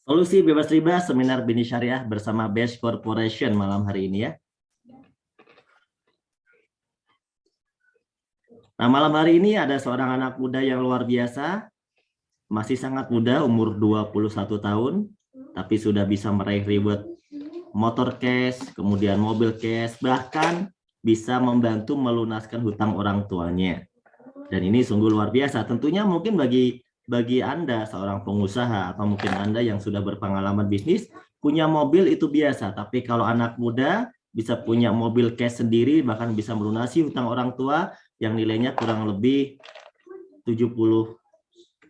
Solusi bebas riba seminar Bini Syariah bersama Best Corporation malam hari ini ya. Nah, malam hari ini ada seorang anak muda yang luar biasa, masih sangat muda, umur 21 tahun, tapi sudah bisa meraih reward motor cash, kemudian mobil cash, bahkan bisa membantu melunaskan hutang orang tuanya. Dan ini sungguh luar biasa. Tentunya mungkin bagi Anda seorang pengusaha atau mungkin Anda yang sudah berpengalaman bisnis, punya mobil itu biasa. Tapi kalau anak muda bisa punya mobil cash sendiri, bahkan bisa melunasi hutang orang tua yang nilainya kurang lebih 75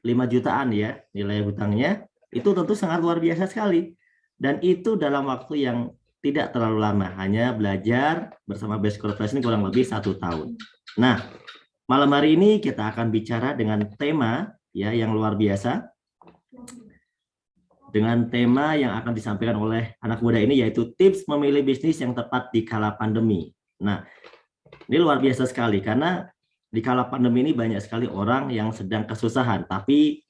jutaan ya nilai hutangnya, itu tentu sangat luar biasa sekali. Dan itu dalam waktu yang tidak terlalu lama, hanya belajar bersama Best Corporation kurang lebih 1 tahun. Nah, malam hari ini kita akan bicara dengan tema ya yang luar biasa. Dengan tema yang akan disampaikan oleh anak muda ini yaitu tips memilih bisnis yang tepat di kala pandemi. Nah, ini luar biasa sekali karena di kala pandemi ini banyak sekali orang yang sedang kesusahan, tapi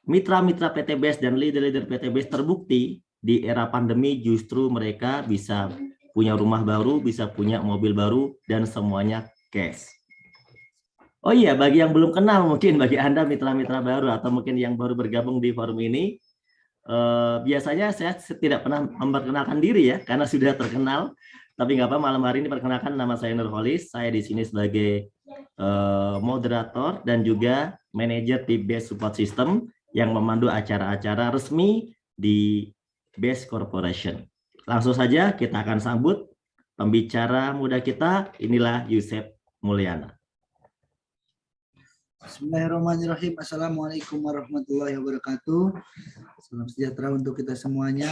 mitra-mitra PTBS dan leader-leader PTBS terbukti di era pandemi justru mereka bisa punya rumah baru, bisa punya mobil baru, dan semuanya cash. Oh iya, bagi yang belum kenal, mungkin bagi Anda mitra-mitra baru atau mungkin yang baru bergabung di forum ini, biasanya saya tidak pernah memperkenalkan diri ya, karena sudah terkenal. Tapi nggak apa, malam hari ini perkenalkan, nama saya Nurholis. Saya di sini sebagai moderator dan juga manajer di Best Support System yang memandu acara-acara resmi di Best Corporation. Langsung saja kita akan sambut pembicara muda kita, inilah Yusef Mulyana. Bismillahirrahmanirrahim. Assalamualaikum warahmatullahi wabarakatuh. Salam sejahtera untuk kita semuanya.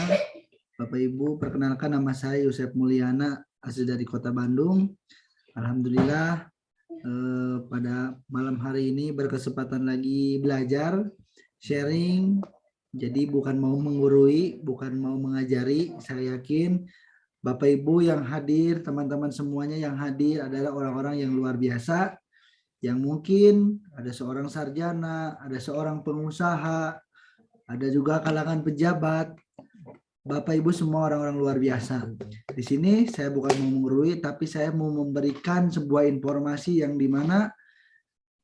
Bapak Ibu, perkenalkan nama saya Yusef Mulyana, asli dari Kota Bandung. Alhamdulillah pada malam hari ini berkesempatan lagi belajar, sharing. Jadi bukan mau menggurui, bukan mau mengajari. Saya yakin Bapak Ibu yang hadir, teman-teman semuanya yang hadir adalah orang-orang yang luar biasa, yang mungkin ada seorang sarjana, ada seorang pengusaha, ada juga kalangan pejabat. Bapak Ibu semua orang-orang luar biasa. Di sini saya bukan mau menggurui, tapi saya mau memberikan sebuah informasi yang dimana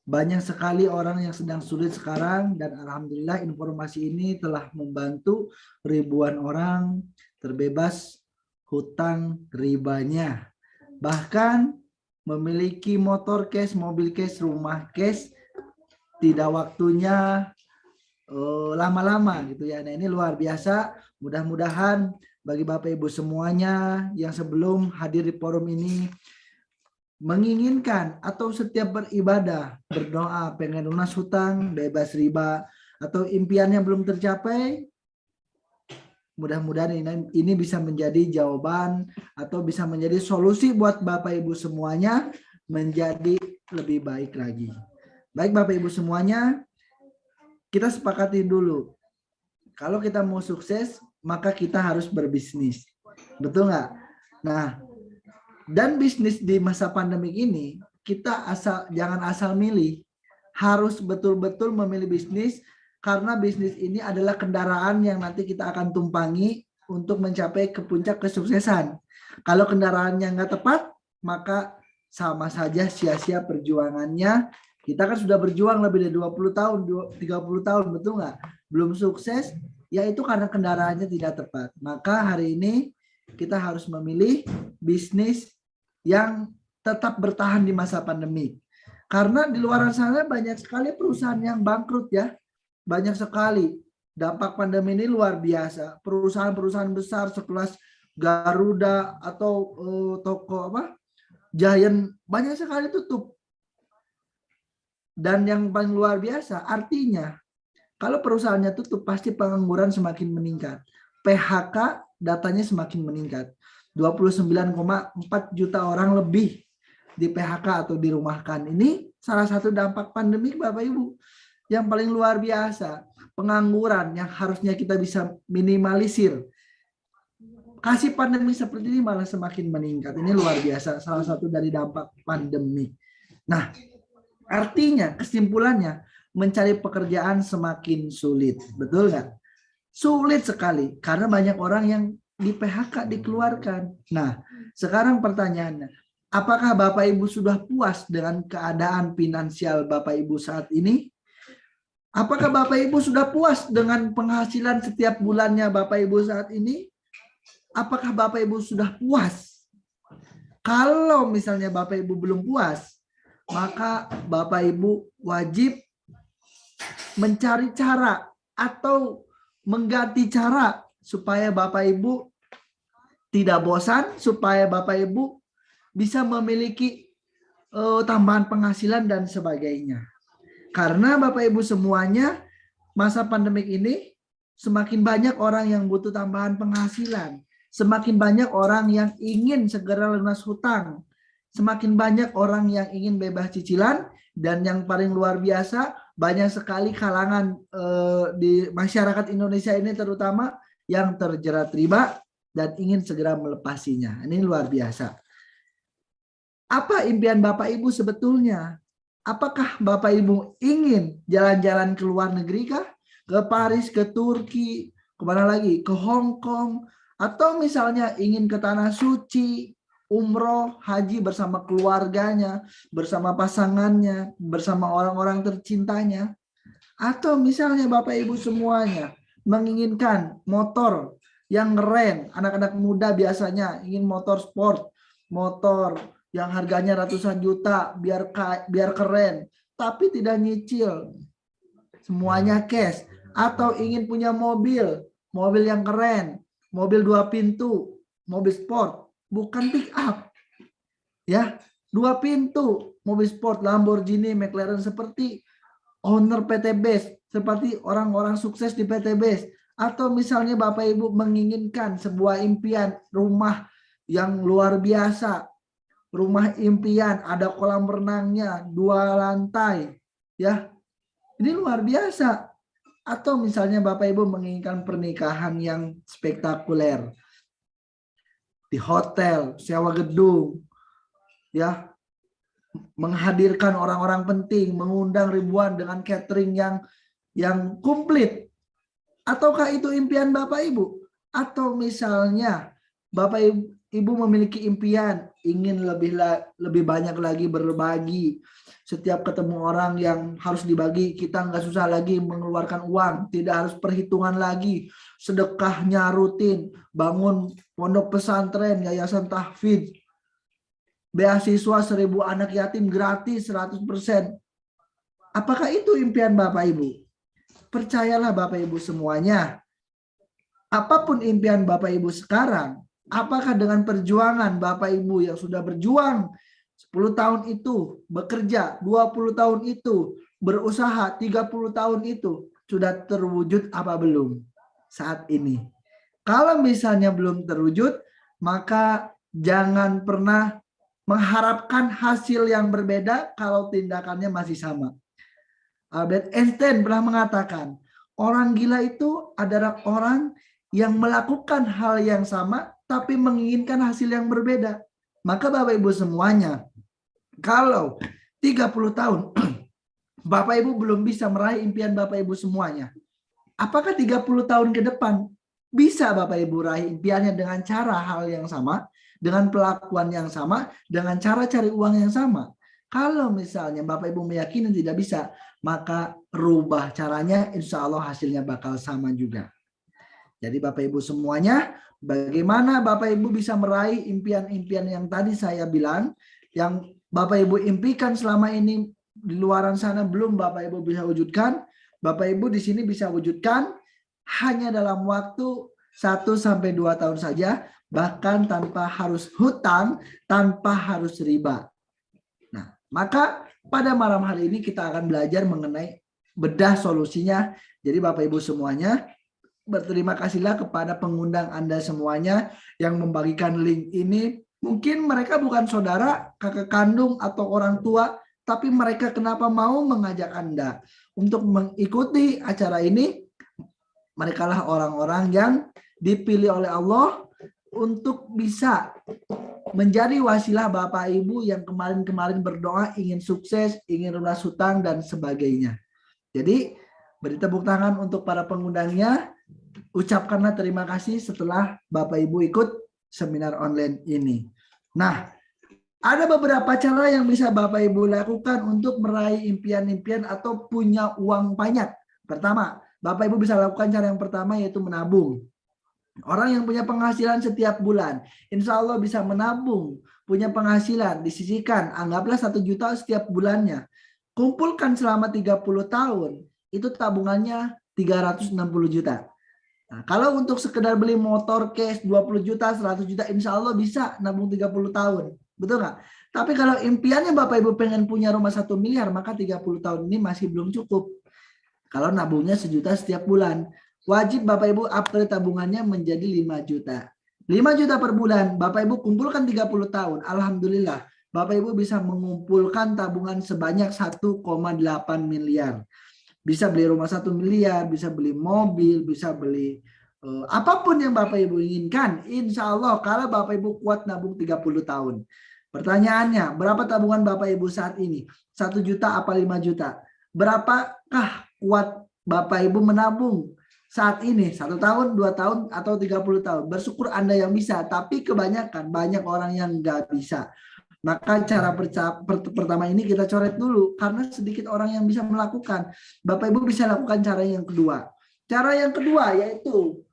banyak sekali orang yang sedang sulit sekarang, dan alhamdulillah informasi ini telah membantu ribuan orang terbebas hutang ribanya. Bahkan memiliki motor cash, mobil cash, rumah cash, tidak waktunya lama-lama gitu ya. Nah, ini luar biasa. Mudah-mudahan bagi Bapak Ibu semuanya yang sebelum hadir di forum ini menginginkan atau setiap beribadah, berdoa pengen lunas hutang, bebas riba, atau impiannya belum tercapai, mudah-mudahan ini bisa menjadi jawaban atau bisa menjadi solusi buat Bapak Ibu semuanya menjadi lebih baik lagi. Baik Bapak Ibu semuanya, kita sepakati dulu. Kalau kita mau sukses, maka kita harus berbisnis. Betul nggak? Nah, dan bisnis di masa pandemi ini, kita jangan asal milih. Harus betul-betul memilih bisnis, karena bisnis ini adalah kendaraan yang nanti kita akan tumpangi untuk mencapai ke puncak kesuksesan. Kalau kendaraannya nggak tepat, maka sama saja sia-sia perjuangannya. Kita kan sudah berjuang lebih dari 20 tahun, 30 tahun, betul nggak? Belum sukses, yaitu karena kendaraannya tidak tepat. Maka hari ini kita harus memilih bisnis yang tetap bertahan di masa pandemi. Karena di luar sana banyak sekali perusahaan yang bangkrut ya. Banyak sekali. Dampak pandemi ini luar biasa. Perusahaan-perusahaan besar sekelas Garuda atau toko Giant banyak sekali tutup. Dan yang paling luar biasa, artinya kalau perusahaannya tutup pasti pengangguran semakin meningkat. PHK datanya semakin meningkat. 29,4 juta orang lebih di PHK atau dirumahkan. Ini salah satu dampak pandemi Bapak Ibu yang paling luar biasa. Pengangguran yang harusnya kita bisa minimalisir. Kasih pandemi seperti ini malah semakin meningkat. Ini luar biasa, salah satu dari dampak pandemi. Nah, artinya kesimpulannya mencari pekerjaan semakin sulit. Betul nggak? Sulit sekali karena banyak orang yang di PHK, dikeluarkan. Nah, sekarang pertanyaannya, apakah Bapak Ibu sudah puas dengan keadaan finansial Bapak Ibu saat ini? Apakah Bapak Ibu sudah puas dengan penghasilan setiap bulannya Bapak Ibu saat ini? Apakah Bapak Ibu sudah puas? Kalau misalnya Bapak Ibu belum puas, maka Bapak Ibu wajib mencari cara atau mengganti cara supaya Bapak Ibu tidak bosan, supaya Bapak Ibu bisa memiliki tambahan penghasilan dan sebagainya. Karena Bapak Ibu semuanya, masa pandemik ini semakin banyak orang yang butuh tambahan penghasilan, semakin banyak orang yang ingin segera lunas hutang, semakin banyak orang yang ingin bebas cicilan, dan yang paling luar biasa banyak sekali kalangan di masyarakat Indonesia ini terutama yang terjerat riba dan ingin segera melepasinya. Ini luar biasa. Apa impian Bapak Ibu sebetulnya? Apakah Bapak Ibu ingin jalan-jalan ke luar negeri kah? Ke Paris, ke Turki, kemana lagi? Ke Hong Kong, atau misalnya ingin ke Tanah Suci, umroh, haji bersama keluarganya, bersama pasangannya, bersama orang-orang tercintanya. Atau misalnya Bapak Ibu semuanya menginginkan motor yang keren. Anak-anak muda biasanya ingin motor sport, motor yang harganya ratusan juta, biar keren, tapi tidak nyicil, semuanya cash. Atau ingin punya mobil yang keren, mobil 2 pintu, mobil sport, bukan pick up, ya, 2 pintu, mobil sport, Lamborghini, McLaren, seperti owner PT BES, seperti orang-orang sukses di PT BES. Atau misalnya Bapak Ibu menginginkan sebuah impian rumah yang luar biasa, rumah impian, ada kolam renangnya, 2 lantai, ya, ini luar biasa. Atau misalnya Bapak Ibu menginginkan pernikahan yang spektakuler, di hotel, sewa gedung, ya, menghadirkan orang-orang penting, mengundang ribuan dengan catering yang komplit. Ataukah itu impian Bapak Ibu? Atau misalnya Bapak Ibu memiliki impian ingin lebih banyak lagi berbagi. Setiap ketemu orang yang harus dibagi, kita nggak susah lagi mengeluarkan uang, tidak harus perhitungan lagi, sedekahnya rutin, bangun pondok pesantren, yayasan tahfidz, beasiswa 1000 anak yatim gratis 100%. Apakah itu impian Bapak Ibu? Percayalah Bapak Ibu semuanya, apapun impian Bapak Ibu sekarang, apakah dengan perjuangan Bapak Ibu yang sudah berjuang 10 tahun itu, bekerja 20 tahun itu, berusaha 30 tahun itu, sudah terwujud apa belum saat ini? Kalau misalnya belum terwujud, maka jangan pernah mengharapkan hasil yang berbeda kalau tindakannya masih sama. Albert Einstein pernah mengatakan, orang gila itu adalah orang yang melakukan hal yang sama tapi menginginkan hasil yang berbeda. Maka Bapak Ibu semuanya, kalau 30 tahun Bapak Ibu belum bisa meraih impian Bapak Ibu semuanya, apakah 30 tahun ke depan bisa Bapak Ibu raih impiannya dengan cara hal yang sama, dengan pelakuan yang sama, dengan cara cari uang yang sama? Kalau misalnya Bapak Ibu meyakini tidak bisa, maka rubah caranya, insya Allah hasilnya bakal sama juga. Jadi Bapak Ibu semuanya, bagaimana Bapak Ibu bisa meraih impian-impian yang tadi saya bilang, yang Bapak Ibu impikan selama ini di luaran sana belum Bapak Ibu bisa wujudkan, Bapak Ibu di sini bisa wujudkan hanya dalam waktu 1-2 tahun saja, bahkan tanpa harus hutang, tanpa harus riba. Nah, maka pada malam hari ini kita akan belajar mengenai bedah solusinya. Jadi Bapak Ibu semuanya, berterima kasihlah kepada pengundang Anda semuanya yang membagikan link ini. Mungkin mereka bukan saudara, kakak kandung, atau orang tua, tapi mereka kenapa mau mengajak Anda untuk mengikuti acara ini? Mereka lah orang-orang yang dipilih oleh Allah untuk bisa menjadi wasilah Bapak Ibu yang kemarin-kemarin berdoa ingin sukses, ingin lunas hutang, dan sebagainya. Jadi beri tepuk tangan untuk para pengundangnya. ucapkanlah terima kasih setelah Bapak Ibu ikut seminar online ini. Nah, ada beberapa cara yang bisa Bapak Ibu lakukan untuk meraih impian-impian atau punya uang banyak. Pertama, Bapak Ibu bisa lakukan cara yang pertama yaitu menabung. Orang yang punya penghasilan setiap bulan, insya Allah bisa menabung, punya penghasilan, disisihkan, anggaplah 1 juta setiap bulannya. Kumpulkan selama 30 tahun, itu tabungannya 360 juta. Nah, kalau untuk sekedar beli motor cash 20 juta, 100 juta, insya Allah bisa nabung 30 tahun. Betul nggak? Tapi kalau impiannya Bapak Ibu pengen punya rumah 1 miliar, maka 30 tahun ini masih belum cukup. Kalau nabungnya 1 juta setiap bulan. Wajib Bapak Ibu upgrade tabungannya menjadi 5 juta. 5 juta per bulan, Bapak Ibu kumpulkan 30 tahun. Alhamdulillah, Bapak Ibu bisa mengumpulkan tabungan sebanyak 1,8 miliar. Bisa beli rumah 1 miliar, bisa beli mobil, bisa beli apapun yang Bapak Ibu inginkan. Insya Allah kalau Bapak Ibu kuat nabung 30 tahun. Pertanyaannya, berapa tabungan Bapak Ibu saat ini? 1 juta apa 5 juta? Berapakah kuat Bapak Ibu menabung saat ini? 1 tahun, 2 tahun, atau 30 tahun? Bersyukur Anda yang bisa, tapi kebanyakan banyak orang yang nggak bisa. Maka cara pertama ini kita coret dulu karena sedikit orang yang bisa melakukan. Bapak Ibu bisa lakukan cara yang kedua. Cara yang kedua yaitu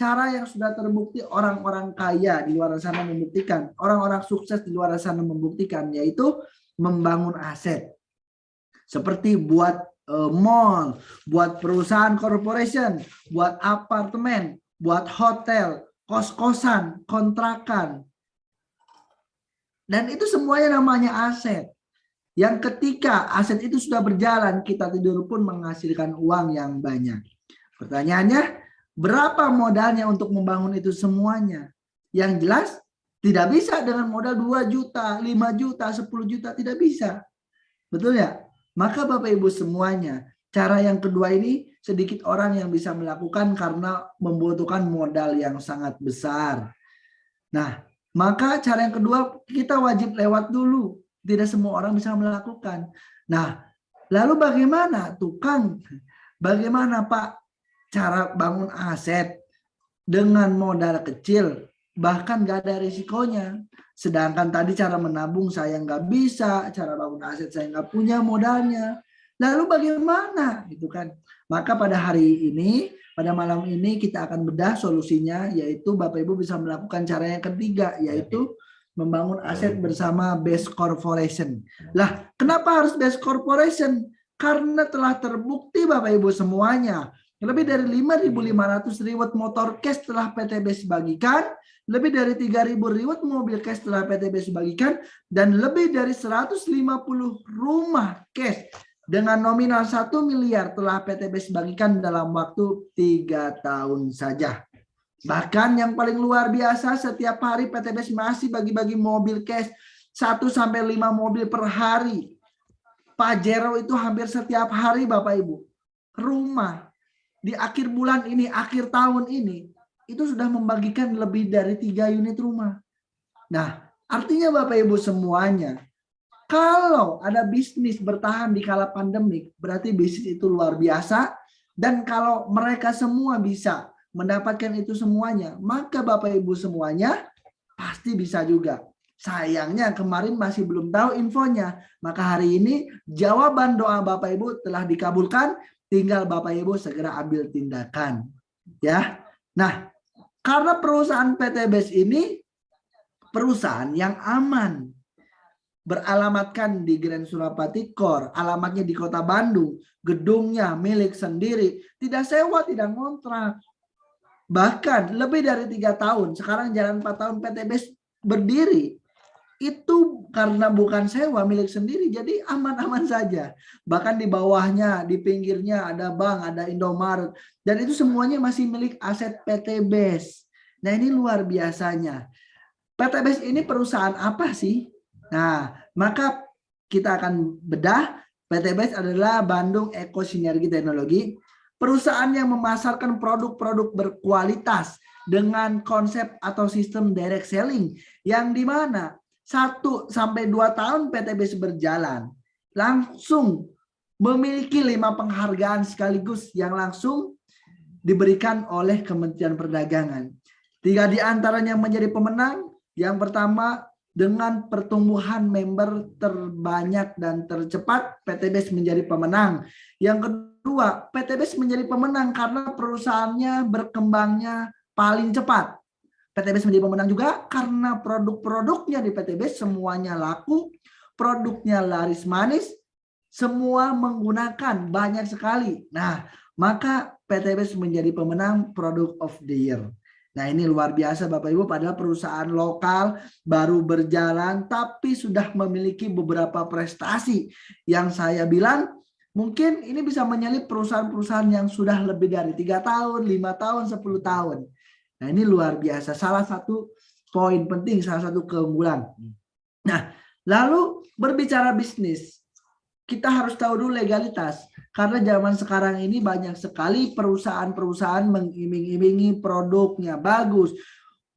cara yang sudah terbukti orang-orang kaya di luar sana membuktikan, orang-orang sukses di luar sana membuktikan, yaitu membangun aset. Seperti buat mall, buat perusahaan corporation, buat apartemen, buat hotel, kos-kosan, kontrakan. Dan itu semuanya namanya aset. Yang ketika aset itu sudah berjalan, kita tidur pun menghasilkan uang yang banyak. Pertanyaannya, berapa modalnya untuk membangun itu semuanya? Yang jelas, tidak bisa dengan modal 2 juta, 5 juta, 10 juta, tidak bisa. Betul ya? Maka Bapak Ibu semuanya, cara yang kedua ini sedikit orang yang bisa melakukan karena membutuhkan modal yang sangat besar. Nah, maka cara yang kedua kita wajib lewat dulu. Tidak semua orang bisa melakukan. Nah, lalu bagaimana tukang? Bagaimana Pak cara bangun aset dengan modal kecil? Bahkan gak ada risikonya. Sedangkan tadi cara menabung saya nggak bisa, cara bangun aset saya nggak punya modalnya. Lalu bagaimana? Gitu kan? Maka pada hari ini, pada malam ini kita akan bedah solusinya, yaitu Bapak Ibu bisa melakukan cara yang ketiga, yaitu membangun aset bersama Base Corporation. Lah, kenapa harus Base Corporation? Karena telah terbukti Bapak Ibu semuanya, lebih dari 5.500 reward motor cash telah PT Base bagikan, lebih dari 3.000 reward mobil cash telah PT Base bagikan, dan lebih dari 150 rumah cash dengan nominal 1 miliar telah PT Base bagikan dalam waktu 3 tahun saja. Bahkan yang paling luar biasa, setiap hari PT Base masih bagi-bagi mobil cash 1-5 mobil per hari. Pajero itu hampir setiap hari Bapak Ibu. Rumah di akhir bulan ini, akhir tahun ini, itu sudah membagikan lebih dari 3 unit rumah. Nah, artinya Bapak Ibu semuanya, kalau ada bisnis bertahan di kala pandemik, berarti bisnis itu luar biasa. Dan kalau mereka semua bisa mendapatkan itu semuanya, maka Bapak Ibu semuanya pasti bisa juga. Sayangnya kemarin masih belum tahu infonya. Maka hari ini jawaban doa Bapak Ibu telah dikabulkan. Tinggal Bapak Ibu segera ambil tindakan. Ya. Nah, karena perusahaan PT Base ini perusahaan yang aman. Beralamatkan di Grand Surapati Core, alamatnya di Kota Bandung, gedungnya milik sendiri, tidak sewa, tidak ngontrak. Bahkan lebih dari 3 tahun, sekarang jalan 4 tahun PT Base berdiri. Itu karena bukan sewa, milik sendiri, jadi aman-aman saja. Bahkan di bawahnya, di pinggirnya ada bank, ada Indomaret, dan itu semuanya masih milik aset PT Base. Nah, ini luar biasanya. PT Base ini perusahaan apa sih? Nah, maka kita akan bedah. PT Base adalah Bandung Eko Sinergi Teknologi, perusahaan yang memasarkan produk-produk berkualitas dengan konsep atau sistem direct selling, yang dimana 1-2 tahun PT Base berjalan, langsung memiliki 5 penghargaan sekaligus yang langsung diberikan oleh Kementerian Perdagangan. 3 di antaranya menjadi pemenang. Yang pertama, dengan pertumbuhan member terbanyak dan tercepat, PTBES menjadi pemenang. Yang kedua, PTBES menjadi pemenang karena perusahaannya berkembangnya paling cepat. PTBES menjadi pemenang juga karena produk-produknya di PTBES semuanya laku, produknya laris manis, semua menggunakan banyak sekali. Nah, maka PTBES menjadi pemenang Product of the Year. Nah, ini luar biasa Bapak Ibu, padahal perusahaan lokal baru berjalan tapi sudah memiliki beberapa prestasi yang saya bilang mungkin ini bisa menyalip perusahaan-perusahaan yang sudah lebih dari 3 tahun, 5 tahun, 10 tahun. Nah, ini luar biasa. Salah satu poin penting, salah satu keunggulan. Nah, lalu berbicara bisnis, kita harus tahu dulu legalitas. Karena zaman sekarang ini banyak sekali perusahaan-perusahaan mengiming-imingi produknya bagus,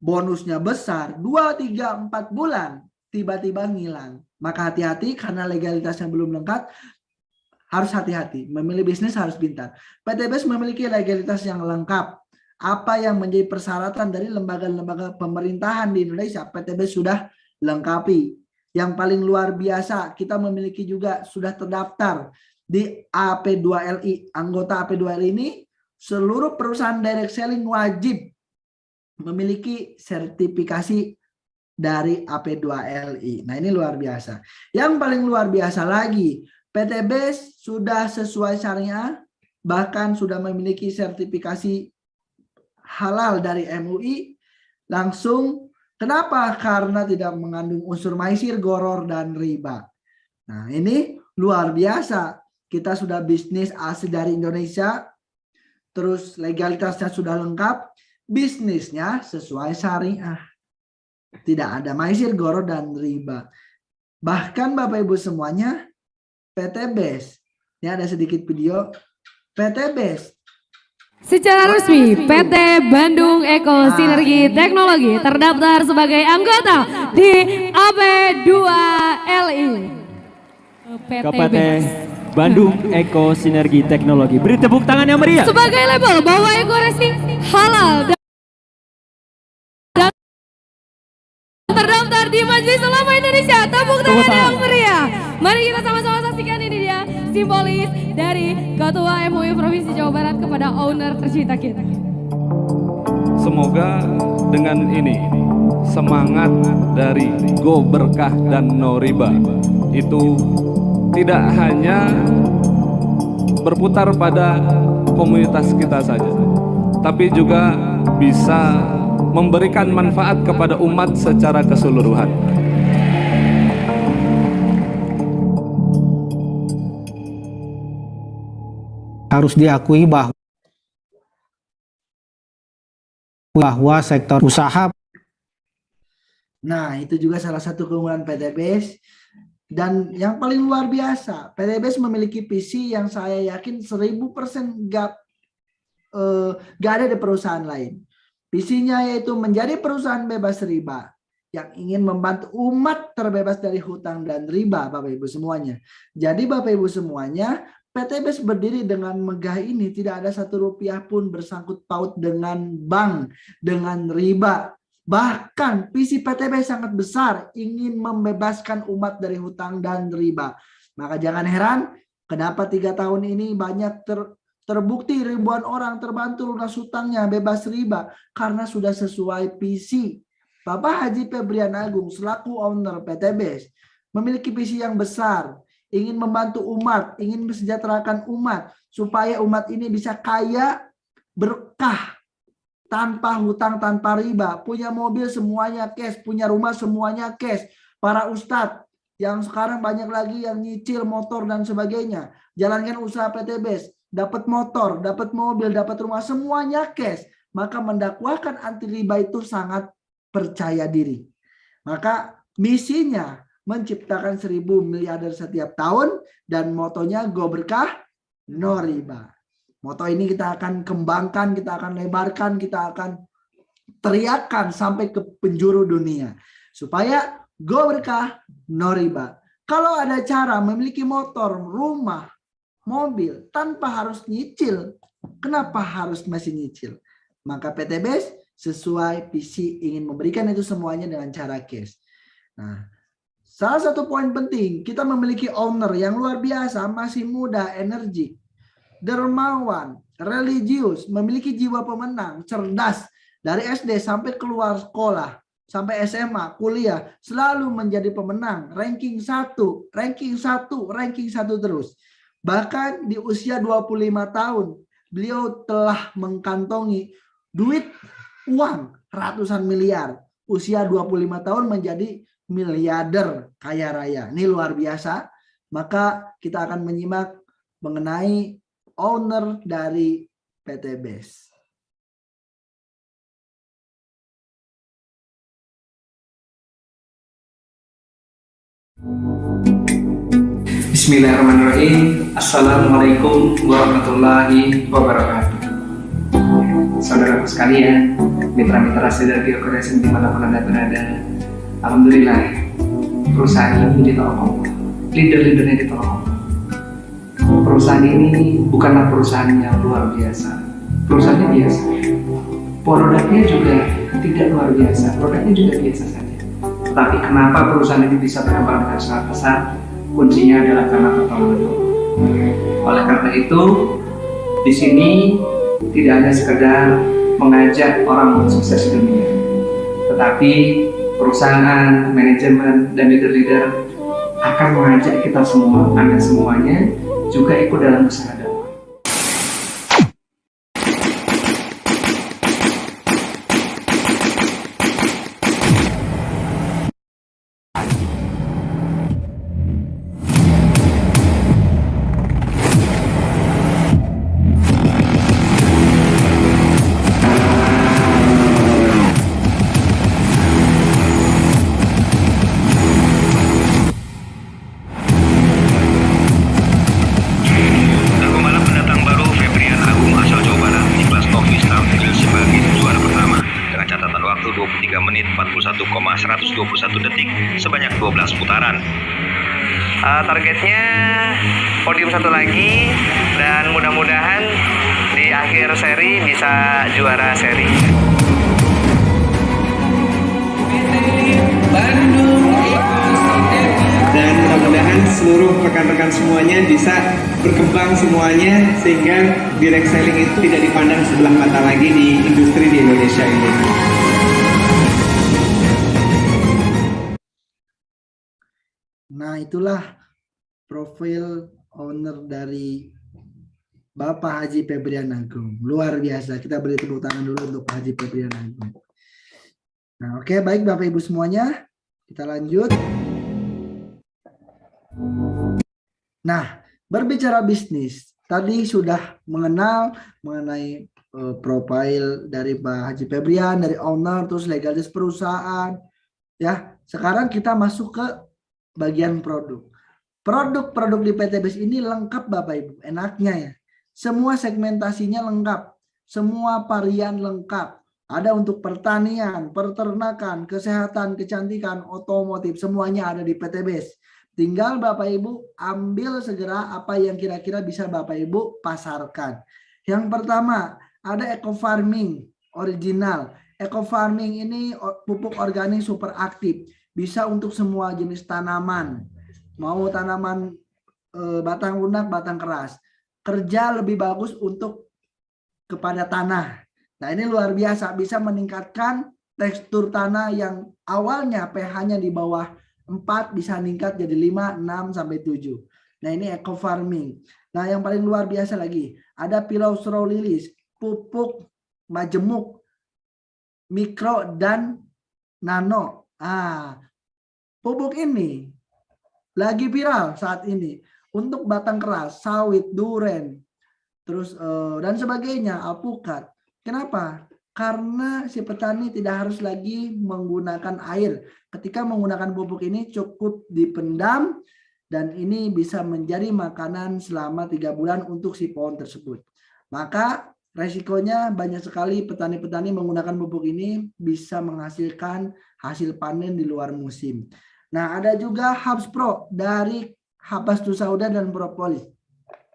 bonusnya besar, 2, 3, 4 bulan, tiba-tiba ngilang. Maka hati-hati karena legalitasnya belum lengkap, harus hati-hati. Memilih bisnis harus pintar. PTBES memiliki legalitas yang lengkap. Apa yang menjadi persyaratan dari lembaga-lembaga pemerintahan di Indonesia, PTBES sudah lengkapi. Yang paling luar biasa, kita memiliki juga sudah terdaftar di AP2LI. Anggota AP2LI ini seluruh perusahaan direct selling wajib memiliki sertifikasi dari AP2LI. Nah, ini luar biasa. Yang paling luar biasa lagi, PTBES sudah sesuai syariah, bahkan sudah memiliki sertifikasi halal dari MUI langsung. Kenapa? Karena tidak mengandung unsur maisir, goror, dan riba. Nah, ini luar biasa. Kita sudah bisnis asli dari Indonesia, terus legalitasnya sudah lengkap, bisnisnya sesuai syariah. Tidak ada maisir, goror, dan riba. Bahkan Bapak Ibu semuanya, PTBES, ini ada sedikit video, PTBES secara resmi, PT Bandung Eko Sinergi Teknologi terdaftar sebagai anggota di AP2LI. KPT Bandung Eko Sinergi Teknologi. Beri tepuk tangan yang meriah. Sebagai label bahwa Eko Racing halal dan terdaftar di Majelis Ulama Indonesia. Tepuk tangan yang meriah. Mari kita sama-sama saksikan, ini dia simbolis dari Ketua MUI Provinsi Jawa Barat kepada owner tercinta kita. Semoga dengan ini semangat dari Go Berkah dan No Riba itu tidak hanya berputar pada komunitas kita saja, tapi juga bisa memberikan manfaat kepada umat secara keseluruhan. Harus diakui bahwa sektor usaha. Nah, itu juga salah satu keunggulan PTBES. Dan yang paling luar biasa, PTBES memiliki visi yang saya yakin 1000% gak ada di perusahaan lain. Visinya yaitu menjadi perusahaan bebas riba yang ingin membantu umat terbebas dari hutang dan riba, Bapak Ibu semuanya. Jadi Bapak Ibu semuanya, PTBES berdiri dengan megah ini, tidak ada 1 rupiah pun bersangkut paut dengan bank, dengan riba. Bahkan visi PTBES sangat besar, ingin membebaskan umat dari hutang dan riba. Maka jangan heran kenapa 3 tahun ini banyak terbukti ribuan orang terbantu lunas hutangnya, bebas riba, karena sudah sesuai visi. Bapak Haji Febrian Agung selaku owner PTBES memiliki visi yang besar, ingin membantu umat, ingin mensejahterakan umat, supaya umat ini bisa kaya, berkah, tanpa hutang, tanpa riba, punya mobil semuanya cash, punya rumah semuanya cash. Para ustadz yang sekarang banyak lagi yang nyicil motor dan sebagainya, jalankan usaha PTBES, dapat motor, dapat mobil, dapat rumah, semuanya cash. Maka mendakwahkan anti riba itu sangat percaya diri. Maka misinya menciptakan 1000 miliarder setiap tahun, dan motonya Go Berkah No Riba. Moto ini kita akan kembangkan, kita akan lebarkan, kita akan teriakkan sampai ke penjuru dunia supaya Go Berkah No Riba. Kalau ada cara memiliki motor, rumah, mobil tanpa harus nyicil, Kenapa harus masih nyicil? Maka PTBS sesuai visi ingin memberikan itu semuanya dengan cara cash. Nah, salah satu poin penting, kita memiliki owner yang luar biasa, masih muda, energik, dermawan, religius, memiliki jiwa pemenang, cerdas, dari SD sampai keluar sekolah, sampai SMA, kuliah, selalu menjadi pemenang, ranking 1 terus. Bahkan di usia 25 tahun, beliau telah mengantongi duit uang ratusan miliar. Usia 25 tahun menjadi miliarder kaya raya. Ini luar biasa. Maka kita akan menyimak mengenai owner dari PTBS. Bismillahirrahmanirrahim. Assalamualaikum warahmatullahi wabarakatuh. Saudaraku sekalian, mitra-mitra Sinergi Operation dimanapun Anda berada, alhamdulillah perusahaan ini ditolong Allah, leader-leadernya ditolong Allah. Perusahaan ini bukanlah perusahaan yang luar biasa, perusahaannya biasa. Produknya juga tidak luar biasa, produknya juga biasa saja. Tetapi kenapa perusahaan ini bisa berkembang dengan sangat pesat? Kuncinya adalah karena pertolongan. Oleh karena itu, di sini tidak hanya sekedar mengajak orang sukses di dunia, tetapi perusahaan, manajemen, dan leader-leader akan mengajak kita semua, Anda semuanya juga ikut dalam usaha dakwah. Sebanyak 12 putaran. Targetnya podium 1 lagi, dan mudah-mudahan di akhir seri bisa juara seri. Dan mudah-mudahan seluruh rekan-rekan semuanya bisa berkembang semuanya, sehingga direct selling itu tidak dipandang sebelah mata lagi di industri di Indonesia ini. Nah, itulah profil owner dari Bapak Haji Febrian Agung. Luar biasa. Kita beri tepuk tangan dulu untuk Haji Febrian Agung. Nah, oke, baik Bapak Ibu semuanya. Kita lanjut. Nah, berbicara bisnis, tadi sudah mengenal mengenai profil dari Pak Haji Febrian, dari owner, terus legalis perusahaan. Ya, sekarang kita masuk ke bagian produk. Produk-produk di PTBS ini lengkap Bapak Ibu, enaknya ya. Semua segmentasinya lengkap, semua varian lengkap. Ada untuk pertanian, peternakan, kesehatan, kecantikan, otomotif, semuanya ada di PTBS. Tinggal Bapak Ibu ambil segera apa yang kira-kira bisa Bapak Ibu pasarkan. Yang pertama, ada eco farming original. Eco farming ini pupuk organik super aktif. Bisa untuk semua jenis tanaman, mau tanaman batang lunak, batang keras, kerja lebih bagus untuk kepada tanah. Nah, ini luar biasa, bisa meningkatkan tekstur tanah yang awalnya pH-nya di bawah 4 bisa meningkat jadi 5, 6 sampai 7. Nah, ini eco farming. Nah, yang paling luar biasa lagi, ada Pilosro lilis, pupuk majemuk mikro dan nano. Pupuk ini lagi viral saat ini untuk batang keras, sawit, duren, terus dan sebagainya, alpukat. Kenapa? Karena si petani tidak harus lagi menggunakan air. Ketika menggunakan pupuk ini cukup dipendam, dan ini bisa menjadi makanan selama 3 bulan untuk si pohon tersebut. Maka resikonya banyak sekali petani-petani menggunakan pupuk ini bisa menghasilkan hasil panen di luar musim. Nah, ada juga Habs Pro dari Habas Tusauda dan Propolis.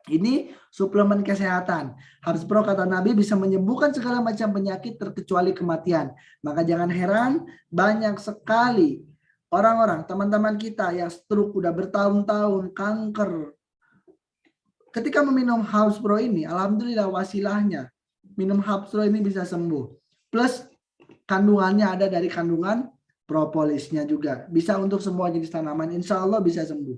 Ini suplemen kesehatan. Hubs Pro kata Nabi bisa menyembuhkan segala macam penyakit terkecuali kematian. Maka jangan heran banyak sekali orang-orang, teman-teman kita yang stroke udah bertahun-tahun, kanker. Ketika meminum Hubs Pro ini, alhamdulillah wasilahnya minum Hubs Pro ini bisa sembuh. Plus kandungannya ada dari kandungan propolisnya juga. Bisa untuk semua jenis tanaman, insya Allah bisa sembuh.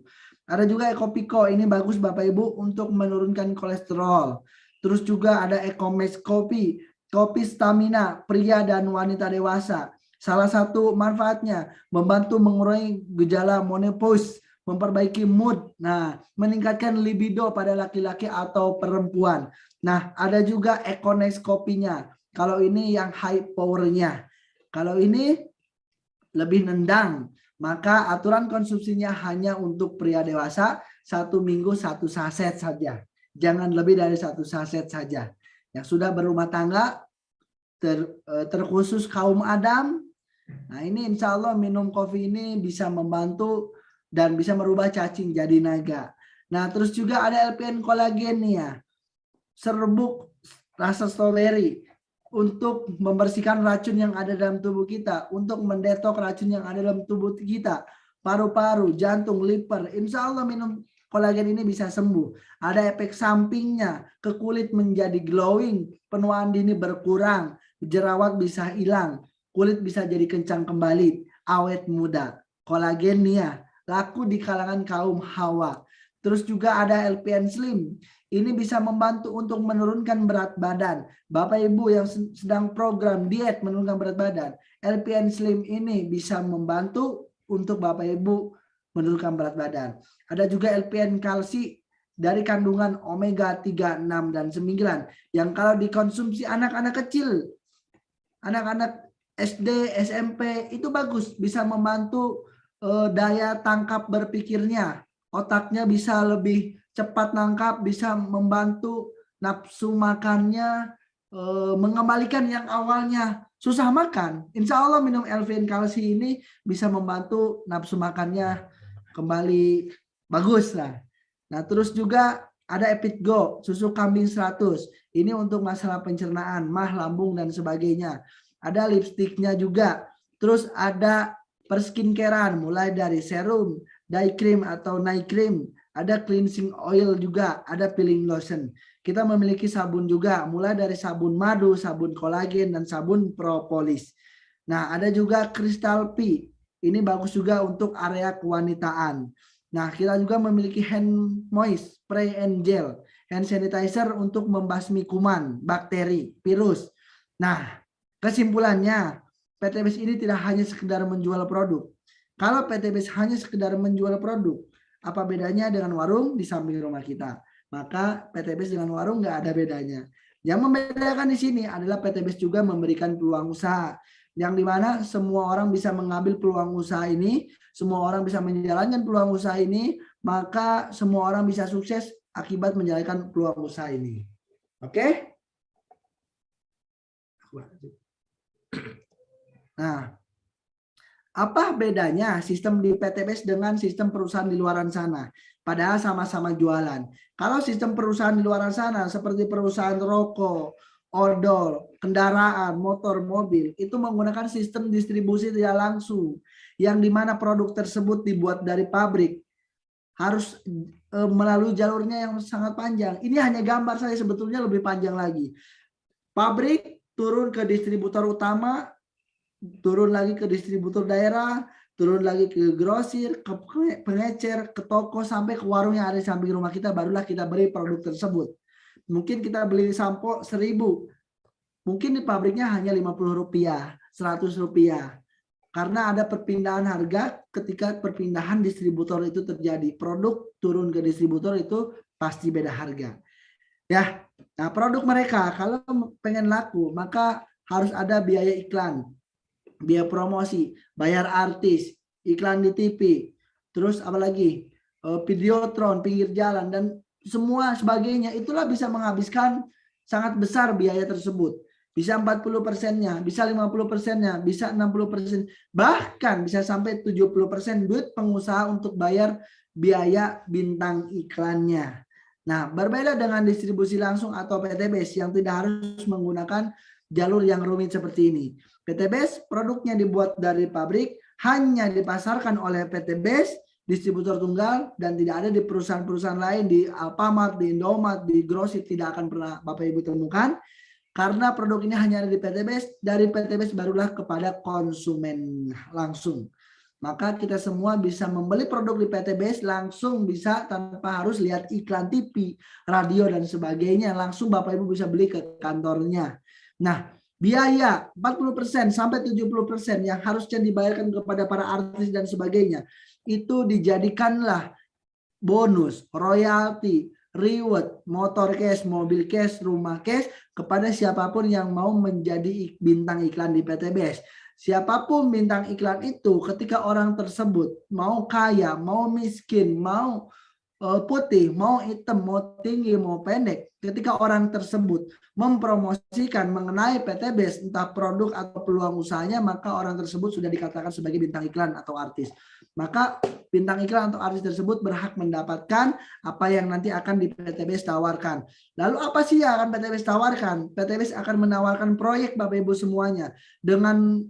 Ada juga Ecopiko, ini bagus Bapak Ibu untuk menurunkan kolesterol. Terus juga ada Ecomex Kopi, kopi stamina pria dan wanita dewasa. Salah satu manfaatnya membantu mengurangi gejala menopause, memperbaiki mood, nah meningkatkan libido pada laki-laki atau perempuan. Nah ada juga Econex kopinya. Kalau ini yang high powernya, kalau ini lebih nendang. Maka aturan konsumsinya hanya untuk pria dewasa 1 minggu 1 saset saja. Jangan lebih dari 1 saset saja. Yang sudah berumah tangga terkhusus kaum Adam. Nah ini insya Allah minum kopi ini bisa membantu dan bisa merubah cacing jadi naga. Nah terus juga ada LPN kolagen nih ya. Serbuk rasa stroberi. Untuk membersihkan racun yang ada dalam tubuh kita, untuk mendetok racun yang ada dalam tubuh kita, paru-paru, jantung, liver, insya Allah minum kolagen ini bisa sembuh. Ada efek sampingnya, ke kulit menjadi glowing, penuaan dini berkurang, jerawat bisa hilang, kulit bisa jadi kencang kembali, awet muda. Kolagen nih ya, laku di kalangan kaum hawa. Terus juga ada LPN Slim. Ini bisa membantu untuk menurunkan berat badan. Bapak Ibu yang sedang program diet menurunkan berat badan, LPN Slim ini bisa membantu untuk Bapak Ibu menurunkan berat badan. Ada juga LPN kalsi dari kandungan omega 3, 6, dan 9 yang kalau dikonsumsi anak-anak kecil, anak-anak SD, SMP itu bagus, bisa membantu daya tangkap berpikirnya, otaknya bisa lebih cepat nangkap, bisa membantu nafsu makannya, mengembalikan yang awalnya susah makan. Insya Allah minum LPN kalsi ini bisa membantu nafsu makannya kembali bagus lah. Nah terus juga ada Epitgo, susu kambing 100. Ini untuk masalah pencernaan, mah, lambung, dan sebagainya. Ada lipstiknya juga. Terus ada perskincarean, mulai dari serum, day cream atau night cream. Ada cleansing oil juga, ada peeling lotion. Kita memiliki sabun juga, mulai dari sabun madu, sabun kolagen, dan sabun propolis. Nah, ada juga Crystal P. Ini bagus juga untuk area kewanitaan. Nah, kita juga memiliki hand moist, spray and gel, hand sanitizer untuk membasmi kuman, bakteri, virus. Nah, kesimpulannya, PTBS ini tidak hanya sekedar menjual produk. Kalau PTBS hanya sekedar menjual produk, apa bedanya dengan warung di samping rumah kita? Maka PTBS dengan warung nggak ada bedanya. Yang membedakan di sini adalah PTBS juga memberikan peluang usaha, yang dimana semua orang bisa mengambil peluang usaha ini, semua orang bisa menjalankan peluang usaha ini, maka semua orang bisa sukses akibat menjalankan peluang usaha ini. Oke? Nah, apa bedanya sistem di PTBS dengan sistem perusahaan di luaran sana? Padahal sama-sama jualan. Kalau sistem perusahaan di luaran sana seperti perusahaan rokok, odol, kendaraan, motor, mobil, itu menggunakan sistem distribusi tidak langsung, yang dimana produk tersebut dibuat dari pabrik, harus melalui jalurnya yang sangat panjang. Ini hanya gambar saya, sebetulnya lebih panjang lagi. Pabrik turun ke distributor utama, turun lagi ke distributor daerah, turun lagi ke grosir, ke pengecer, ke toko, sampai ke warung yang ada di samping rumah kita, barulah kita beli produk tersebut. Mungkin kita beli sampo 1.000, mungkin di pabriknya hanya Rp50, Rp100, karena ada perpindahan harga. Ketika perpindahan distributor itu terjadi, produk turun ke distributor itu pasti beda harga. Ya, nah produk mereka kalau pengen laku maka harus ada biaya iklan, biaya promosi, bayar artis, iklan di TV, terus apalagi videotron, pinggir jalan, dan semua sebagainya. Itulah bisa menghabiskan sangat besar biaya tersebut. Bisa 40%-nya, bisa 50%-nya, bisa 60%, bahkan bisa sampai 70% duit pengusaha untuk bayar biaya bintang iklannya. Nah, berbeda dengan distribusi langsung atau PTBS yang tidak harus menggunakan jalur yang rumit seperti ini. PTBS produknya dibuat dari pabrik, hanya dipasarkan oleh PTBS, distributor tunggal, dan tidak ada di perusahaan-perusahaan lain, di Alfamart, di Indomaret, di Grosir, tidak akan pernah Bapak Ibu temukan. Karena produk ini hanya ada di PTBS, dari PTBS barulah kepada konsumen langsung. Maka kita semua bisa membeli produk di PTBS langsung bisa tanpa harus lihat iklan TV, radio, dan sebagainya. Langsung Bapak Ibu bisa beli ke kantornya. Nah, biaya 40% sampai 70% yang harusnya dibayarkan kepada para artis dan sebagainya, itu dijadikanlah bonus, royalti, reward, motor cash, mobil cash, rumah cash kepada siapapun yang mau menjadi bintang iklan di PTBS. Siapapun bintang iklan itu, ketika orang tersebut mau kaya, mau miskin, mau putih, mau hitam, mau tinggi, mau pendek, ketika orang tersebut mempromosikan mengenai PTBS, entah produk atau peluang usahanya, maka orang tersebut sudah dikatakan sebagai bintang iklan atau artis. Maka bintang iklan atau artis tersebut berhak mendapatkan apa yang nanti akan di PTBS tawarkan. Lalu apa sih yang akan PTBS tawarkan? PTBS akan menawarkan proyek Bapak Ibu semuanya. Dengan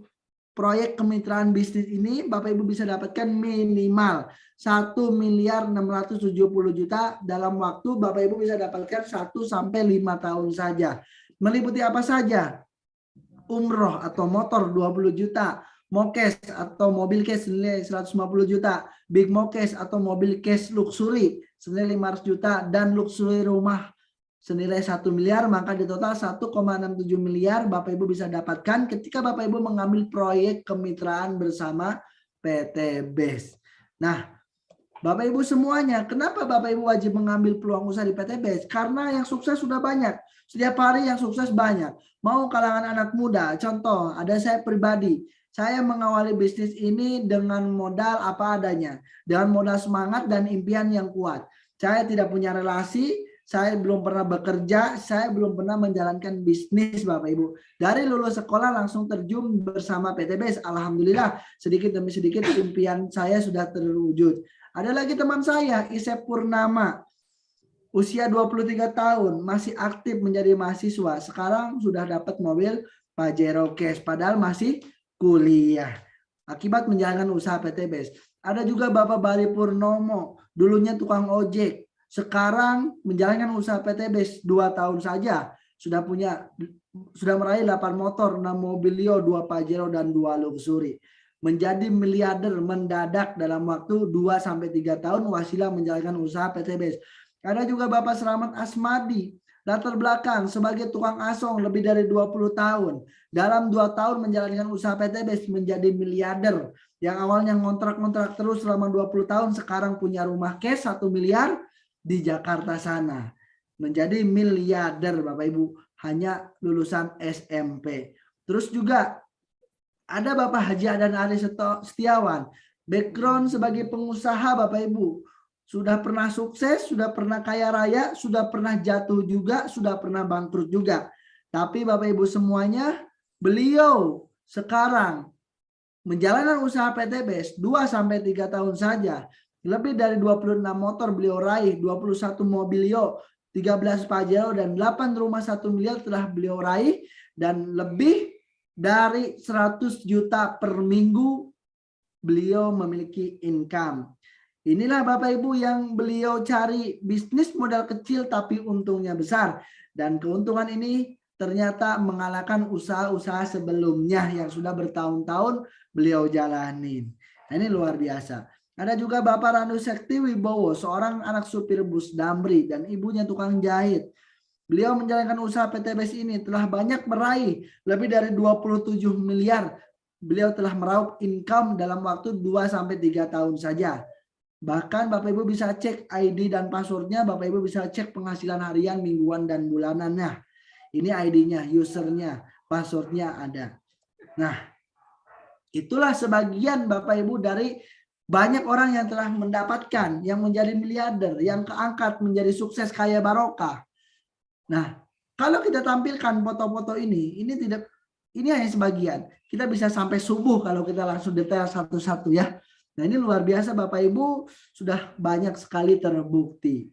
proyek kemitraan bisnis ini Bapak Ibu bisa dapatkan minimal 1.670.000.000 dalam waktu Bapak Ibu bisa dapatkan 1 sampai 5 tahun saja. Meliputi apa saja? Umroh atau motor 20 juta, Mokes atau mobil cash senilai 150 juta, Big Mokes atau mobil cash luxury senilai 500 juta, dan luxury rumah senilai 1 miliar, maka di total 1,67 miliar Bapak Ibu bisa dapatkan ketika Bapak Ibu mengambil proyek kemitraan bersama PTBS. Nah, Bapak Ibu semuanya, kenapa Bapak Ibu wajib mengambil peluang usaha di PTBS? Karena yang sukses sudah banyak. Setiap hari yang sukses banyak. Mau kalangan anak muda, contoh, ada saya pribadi. Saya mengawali bisnis ini dengan modal apa adanya. Dengan modal semangat dan impian yang kuat. Saya tidak punya relasi, saya belum pernah bekerja, saya belum pernah menjalankan bisnis Bapak Ibu. Dari lulus sekolah langsung terjun bersama PTBS. Alhamdulillah sedikit demi sedikit impian saya sudah terwujud. Ada lagi teman saya, Isep Purnama. Usia 23 tahun, masih aktif menjadi mahasiswa. Sekarang sudah dapat mobil Pajero Cash, padahal masih kuliah. Akibat menjalankan usaha PTBS. Ada juga Bapak Bari Purnomo, dulunya tukang ojek. Sekarang menjalankan usaha PTBS 2 tahun saja sudah meraih 8 motor, 6 mobilio, 2 Pajero dan 2 luxury. Menjadi miliarder mendadak dalam waktu 2 sampai 3 tahun wasilah menjalankan usaha PTBS. Ada juga Bapak Selamat Asmadi, latar belakang sebagai tukang asong lebih dari 20 tahun. Dalam 2 tahun menjalankan usaha PTBS menjadi miliarder. Yang awalnya ngontrak-ngontrak terus selama 20 tahun sekarang punya rumah cash 1 miliar di Jakarta sana, menjadi miliarder Bapak Ibu hanya lulusan SMP. Terus juga ada Bapak Haji Adan Ari Setiawan, background sebagai pengusaha Bapak Ibu, sudah pernah sukses, sudah pernah kaya raya, sudah pernah jatuh juga, sudah pernah bangkrut juga. Tapi Bapak Ibu semuanya, beliau sekarang menjalankan usaha PTBS 2 sampai 3 tahun saja. Lebih dari 26 motor beliau raih, 21 mobilio, 13 Pajero, dan 8 rumah 1 miliar telah beliau raih. Dan lebih dari 100 juta per minggu beliau memiliki income. Inilah Bapak Ibu yang beliau cari, bisnis modal kecil tapi untungnya besar. Dan keuntungan ini ternyata mengalahkan usaha-usaha sebelumnya yang sudah bertahun-tahun beliau jalanin. Nah, ini luar biasa. Ada juga Bapak Randu Sekti Wibowo, seorang anak supir bus Damri dan ibunya tukang jahit. Beliau menjalankan usaha PTBS ini telah banyak meraih lebih dari 27 miliar. Beliau telah meraup income dalam waktu 2 sampai 3 tahun saja. Bahkan Bapak Ibu bisa cek ID dan passwordnya, Bapak Ibu bisa cek penghasilan harian, mingguan, dan bulanannya. Ini ID-nya, usernya, passwordnya ada. Nah, itulah sebagian Bapak Ibu dari banyak orang yang telah mendapatkan, yang menjadi miliarder, yang keangkat menjadi sukses kaya barokah. Nah, kalau kita tampilkan foto-foto ini hanya sebagian. Kita bisa sampai subuh kalau kita langsung detail satu-satu ya. Nah, ini luar biasa Bapak Ibu, sudah banyak sekali terbukti.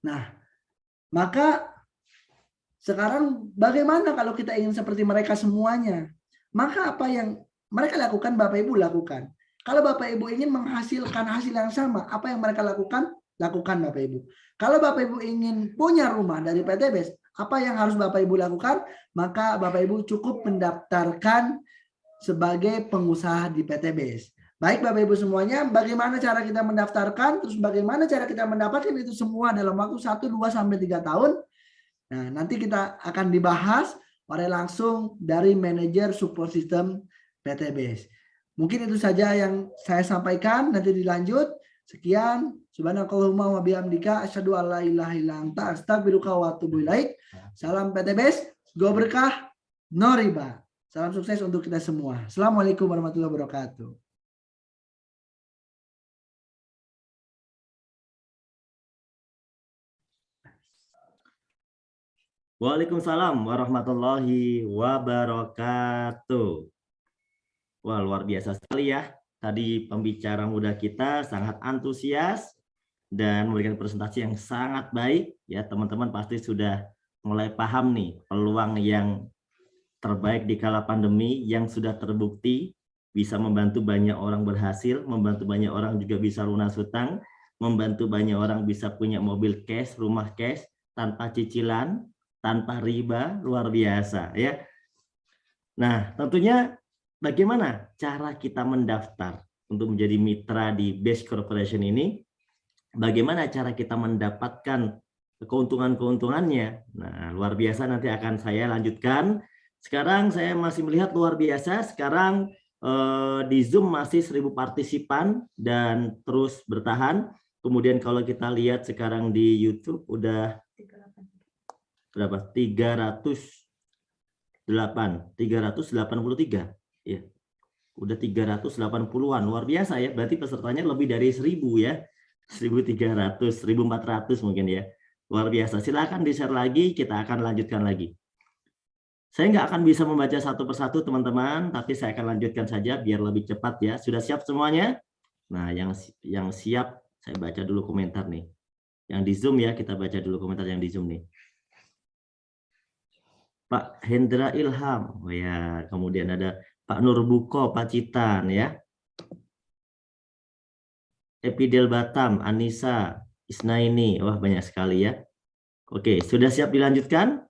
Nah, Maka sekarang bagaimana kalau kita ingin seperti mereka semuanya? Maka apa yang mereka lakukan, Bapak Ibu lakukan. Kalau Bapak Ibu ingin menghasilkan hasil yang sama, apa yang mereka lakukan? Lakukan Bapak Ibu. Kalau Bapak Ibu ingin punya rumah dari PTBS, apa yang harus Bapak Ibu lakukan? Maka Bapak Ibu cukup mendaftarkan sebagai pengusaha di PTBS. Baik Bapak Ibu semuanya, bagaimana cara kita mendaftarkan, terus bagaimana cara kita mendapatkan itu semua dalam waktu 1, 2, sampai 3 tahun. Nah, nanti kita akan dibahas oleh langsung dari manajer support system PTBS. Mungkin itu saja yang saya sampaikan, nanti dilanjut. Sekian, subhanakallahumma wa bihamdika asyhadu an la ilaha illa anta astaghfiruka wa atubu ilaik. Salam PTBS, go berkah, no riba. Salam sukses untuk kita semua. Assalamualaikum warahmatullahi wabarakatuh. Waalaikumsalam warahmatullahi wabarakatuh. Wah, luar biasa sekali ya. Tadi pembicara muda kita sangat antusias dan memberikan presentasi yang sangat baik. Ya, teman-teman pasti sudah mulai paham nih peluang yang terbaik di kala pandemi yang sudah terbukti bisa membantu banyak orang berhasil, membantu banyak orang juga bisa lunas hutang, membantu banyak orang bisa punya mobil cash, rumah cash tanpa cicilan, tanpa riba, luar biasa ya. Nah, tentunya bagaimana cara kita mendaftar untuk menjadi mitra di BEST Corporation ini? Bagaimana cara kita mendapatkan keuntungan-keuntungannya? Nah, luar biasa, nanti akan saya lanjutkan. Sekarang saya masih melihat luar biasa, sekarang di Zoom masih 1000 partisipan dan terus bertahan. Kemudian kalau kita lihat sekarang di YouTube udah berapa? 383 ya. Udah 380-an, luar biasa ya. Berarti pesertanya lebih dari 1000 ya. 1300, 1400 mungkin ya. Luar biasa. Silakan di-share lagi, kita akan lanjutkan lagi. Saya nggak akan bisa membaca satu persatu teman-teman, tapi saya akan lanjutkan saja biar lebih cepat ya. Sudah siap semuanya? Nah, yang siap saya baca dulu komentar nih. Yang di Zoom ya, kita baca dulu komentar yang di Zoom nih. Pak Hendra Ilham, oh ya, kemudian ada Pak Nurbuko Pacitan ya, Epidel Batam, Anissa, Isnaini, wah banyak sekali ya. Oke, sudah siap dilanjutkan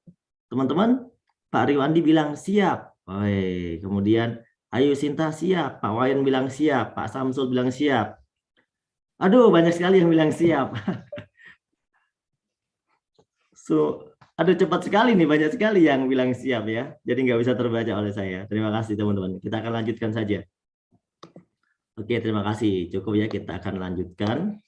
teman-teman? Pak Riwandi bilang siap. Oke, kemudian Ayu Sinta siap, Pak Wayan bilang siap, Pak Samsul bilang siap. Aduh, banyak sekali yang bilang siap. Aduh, cepat sekali nih, banyak sekali yang bilang siap ya. Jadi nggak bisa terbaca oleh saya. Terima kasih teman-teman. Kita akan lanjutkan saja. Oke, terima kasih. Cukup ya, kita akan lanjutkan.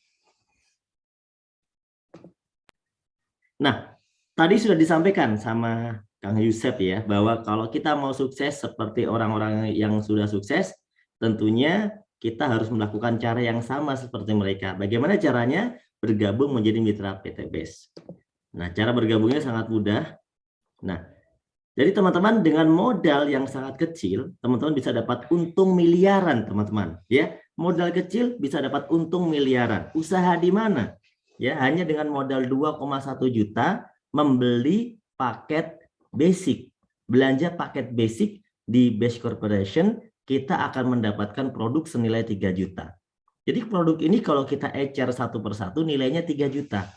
Nah, tadi sudah disampaikan sama Kang Yusef ya, bahwa kalau kita mau sukses seperti orang-orang yang sudah sukses, tentunya kita harus melakukan cara yang sama seperti mereka. Bagaimana caranya? Bergabung menjadi mitra PTBS. Nah, cara bergabungnya sangat mudah. Nah, jadi teman-teman dengan modal yang sangat kecil, teman-teman bisa dapat untung miliaran, teman-teman. Ya, modal kecil bisa dapat untung miliaran. Usaha di mana? Ya, hanya dengan modal 2,1 juta membeli paket basic. Belanja paket basic di BEST Corporation, kita akan mendapatkan produk senilai 3 juta. Jadi produk ini kalau kita ecer satu persatu nilainya 3 juta.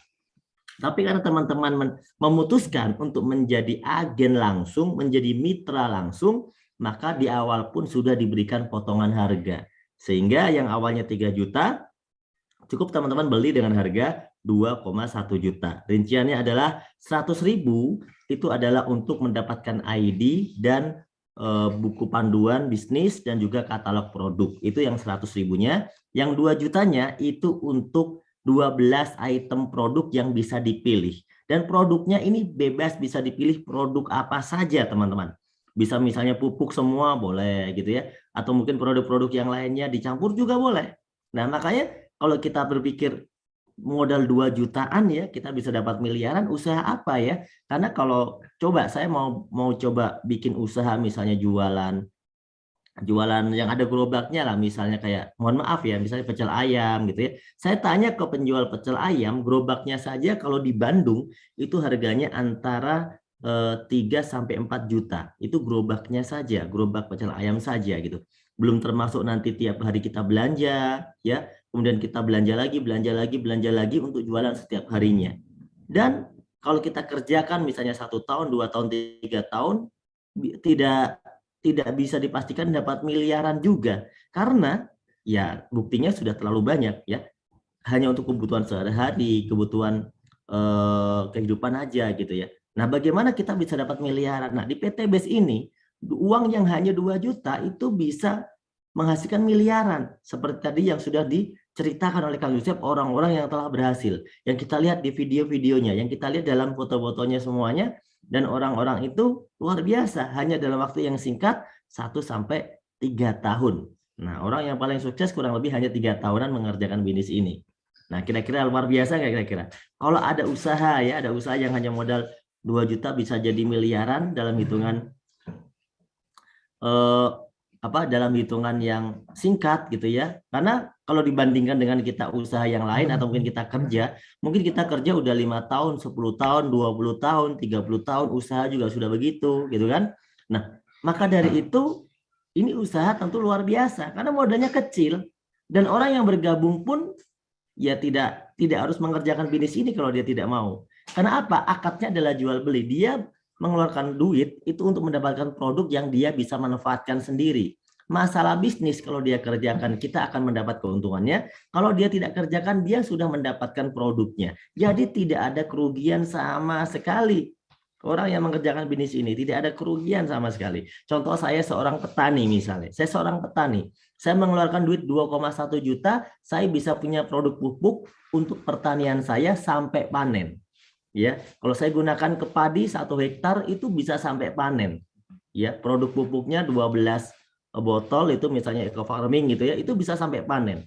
Tapi karena teman-teman memutuskan untuk menjadi agen langsung, menjadi mitra langsung, maka di awal pun sudah diberikan potongan harga. Sehingga yang awalnya 3 juta, cukup teman-teman beli dengan harga 2,1 juta. Rinciannya adalah 100.000 itu adalah untuk mendapatkan ID dan buku panduan bisnis dan juga katalog produk. Itu yang 100.000-nya. Yang 2 jutanya itu untuk 12 item produk yang bisa dipilih. Dan produknya ini bebas, bisa dipilih produk apa saja teman-teman. Bisa misalnya pupuk semua boleh gitu ya. Atau mungkin produk-produk yang lainnya dicampur juga boleh. Nah makanya kalau kita berpikir modal 2 jutaan ya kita bisa dapat miliaran, usaha apa ya? Karena kalau coba saya mau coba bikin usaha misalnya jualan jualan yang ada gerobaknya lah, misalnya kayak, mohon maaf ya, misalnya pecel ayam gitu ya. Saya tanya ke penjual pecel ayam, gerobaknya saja kalau di Bandung itu harganya antara 3 sampai 4 juta. Itu gerobaknya saja, gerobak pecel ayam saja gitu. Belum termasuk nanti tiap hari kita belanja ya, kemudian kita belanja lagi untuk jualan setiap harinya. Dan kalau kita kerjakan misalnya 1 tahun, 2 tahun, 3 tahun, tidak bisa dipastikan dapat miliaran juga, karena ya buktinya sudah terlalu banyak ya, hanya untuk kebutuhan sehari-hari, kebutuhan kehidupan aja gitu ya. Nah, bagaimana kita bisa dapat miliaran? Nah, di PT BES ini uang yang hanya 2 juta itu bisa menghasilkan miliaran, seperti tadi yang sudah diceritakan oleh Kang Yusef, orang-orang yang telah berhasil, yang kita lihat di video-videonya, yang kita lihat dalam foto-fotonya semuanya. Dan orang-orang itu luar biasa, hanya dalam waktu yang singkat 1 sampai 3 tahun. Nah, orang yang paling sukses kurang lebih hanya 3 tahunan mengerjakan bisnis ini. Nah, kira-kira luar biasa nggak kira-kira? Kalau ada usaha ya, ada usaha yang hanya modal 2 juta bisa jadi miliaran dalam hitungan dalam hitungan yang singkat gitu ya. Karena kalau dibandingkan dengan kita usaha yang lain atau mungkin kita kerja udah 5 tahun, 10 tahun, 20 tahun, 30 tahun usaha juga sudah begitu gitu kan. Nah, maka dari itu ini usaha tentu luar biasa karena modalnya kecil, dan orang yang bergabung pun ya tidak harus mengerjakan bisnis ini kalau dia tidak mau. Karena apa? Akadnya adalah jual beli. Dia mengeluarkan duit itu untuk mendapatkan produk yang dia bisa manfaatkan sendiri. Masalah bisnis kalau dia kerjakan kita akan mendapat keuntungannya. Kalau dia tidak kerjakan dia sudah mendapatkan produknya. Jadi tidak ada kerugian sama sekali. Orang yang mengerjakan bisnis ini tidak ada kerugian sama sekali. Contoh saya seorang petani misalnya. Saya seorang petani. Saya mengeluarkan duit 2,1 juta, saya bisa punya produk pupuk untuk pertanian saya sampai panen. Ya, kalau saya gunakan ke padi 1 hektar itu bisa sampai panen. Ya, produk pupuknya 12 botol itu misalnya eco farming gitu ya, itu bisa sampai panen.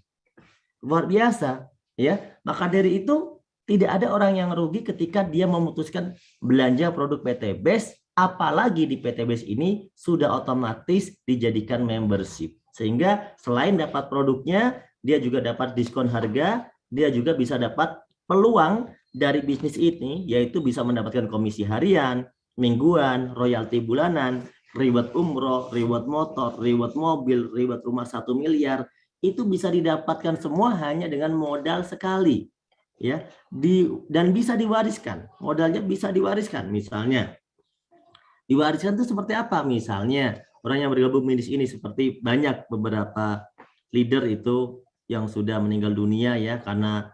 Luar biasa, ya. Maka dari itu tidak ada orang yang rugi ketika dia memutuskan belanja produk PT BES, apalagi di PT BES ini sudah otomatis dijadikan membership. Sehingga selain dapat produknya, dia juga dapat diskon harga, dia juga bisa dapat peluang dari bisnis ini, yaitu bisa mendapatkan komisi harian, mingguan, royalti bulanan, reward umroh, reward motor, reward mobil, reward rumah 1 miliar, itu bisa didapatkan semua hanya dengan modal sekali. Ya, dan bisa diwariskan, modalnya bisa diwariskan. Misalnya, diwariskan itu seperti apa? Misalnya, orang yang bergabung bisnis ini seperti banyak beberapa leader itu yang sudah meninggal dunia ya karena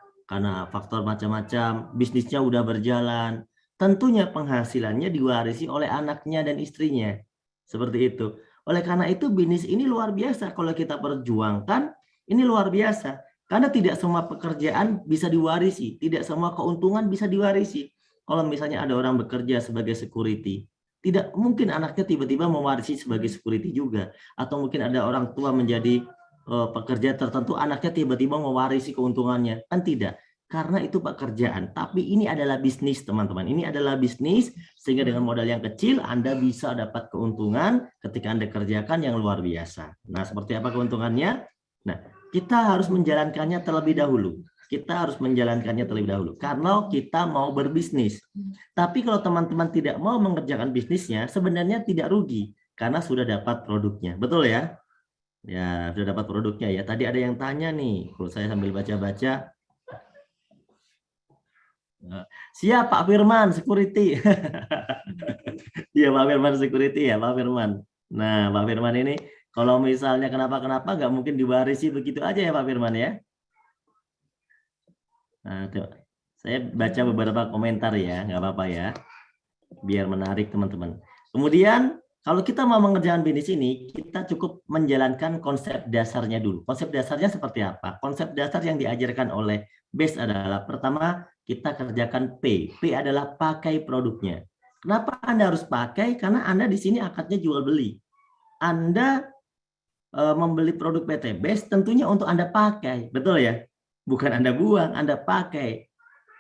faktor macam-macam, bisnisnya udah berjalan, tentunya penghasilannya diwarisi oleh anaknya dan istrinya. Seperti itu. Oleh karena itu bisnis ini luar biasa kalau kita perjuangkan, ini luar biasa. Karena tidak semua pekerjaan bisa diwarisi, tidak semua keuntungan bisa diwarisi. Kalau misalnya ada orang bekerja sebagai security, tidak mungkin anaknya tiba-tiba mewarisi sebagai security juga. Atau mungkin ada orang tua menjadi pekerja tertentu, anaknya tiba-tiba mewarisi keuntungannya. Kan tidak. Karena itu pekerjaan. Tapi ini adalah bisnis, teman-teman. Ini adalah bisnis, sehingga dengan modal yang kecil, Anda bisa dapat keuntungan ketika Anda kerjakan yang luar biasa. Nah, seperti apa keuntungannya? Nah, kita harus menjalankannya terlebih dahulu. Kita harus menjalankannya terlebih dahulu. Karena kita mau berbisnis. Tapi kalau teman-teman tidak mau mengerjakan bisnisnya, sebenarnya tidak rugi. Karena sudah dapat produknya. Betul ya? Ya, sudah dapat produknya ya. Tadi ada yang tanya nih. Kalau saya sambil baca-baca. Siap Pak Firman, security. Iya Pak Firman security ya Pak Firman. Nah Pak Firman ini kalau misalnya kenapa-kenapa nggak mungkin diwarisi begitu aja ya Pak Firman ya. Nah, tuh. Saya baca beberapa komentar ya, nggak apa-apa ya. Biar menarik teman-teman. Kemudian kalau kita mau mengerjakan bisnis ini, kita cukup menjalankan konsep dasarnya dulu. Konsep dasarnya seperti apa? Konsep dasar yang diajarkan oleh BES adalah pertama, kita kerjakan P. P adalah pakai produknya. Kenapa Anda harus pakai? Karena Anda di sini akadnya jual beli. Anda membeli produk PT BES tentunya untuk Anda pakai, betul ya? Bukan Anda buang, Anda pakai.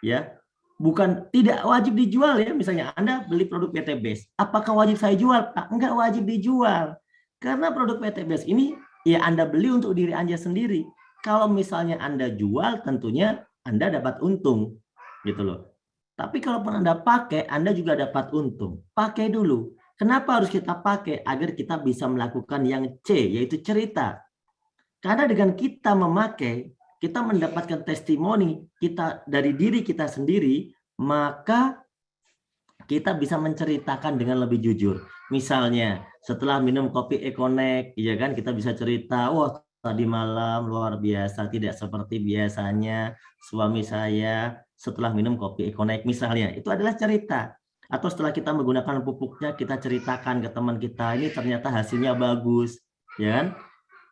Ya. Bukan tidak wajib dijual ya, misalnya Anda beli produk PT BES. Apakah wajib saya jual? Pak? Enggak wajib dijual. Karena produk PTBS ini ya Anda beli untuk diri Anda sendiri. Kalau misalnya Anda jual, tentunya Anda dapat untung, gitu loh. Tapi kalaupun Anda pakai, Anda juga dapat untung. Pakai dulu. Kenapa harus kita pakai? Agar kita bisa melakukan yang C, yaitu cerita. Karena dengan kita memakai, kita mendapatkan testimoni kita dari diri kita sendiri, maka kita bisa menceritakan dengan lebih jujur. Misalnya, setelah minum kopi Econex, ya kan, kita bisa cerita, wah tadi malam luar biasa, tidak seperti biasanya suami saya setelah minum kopi Econex misalnya. Itu adalah cerita. Atau setelah kita menggunakan pupuknya, kita ceritakan ke teman kita, ini ternyata hasilnya bagus, ya kan?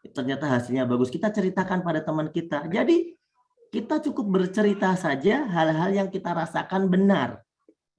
Ternyata hasilnya bagus, kita ceritakan pada teman kita. Jadi kita cukup bercerita saja hal-hal yang kita rasakan benar.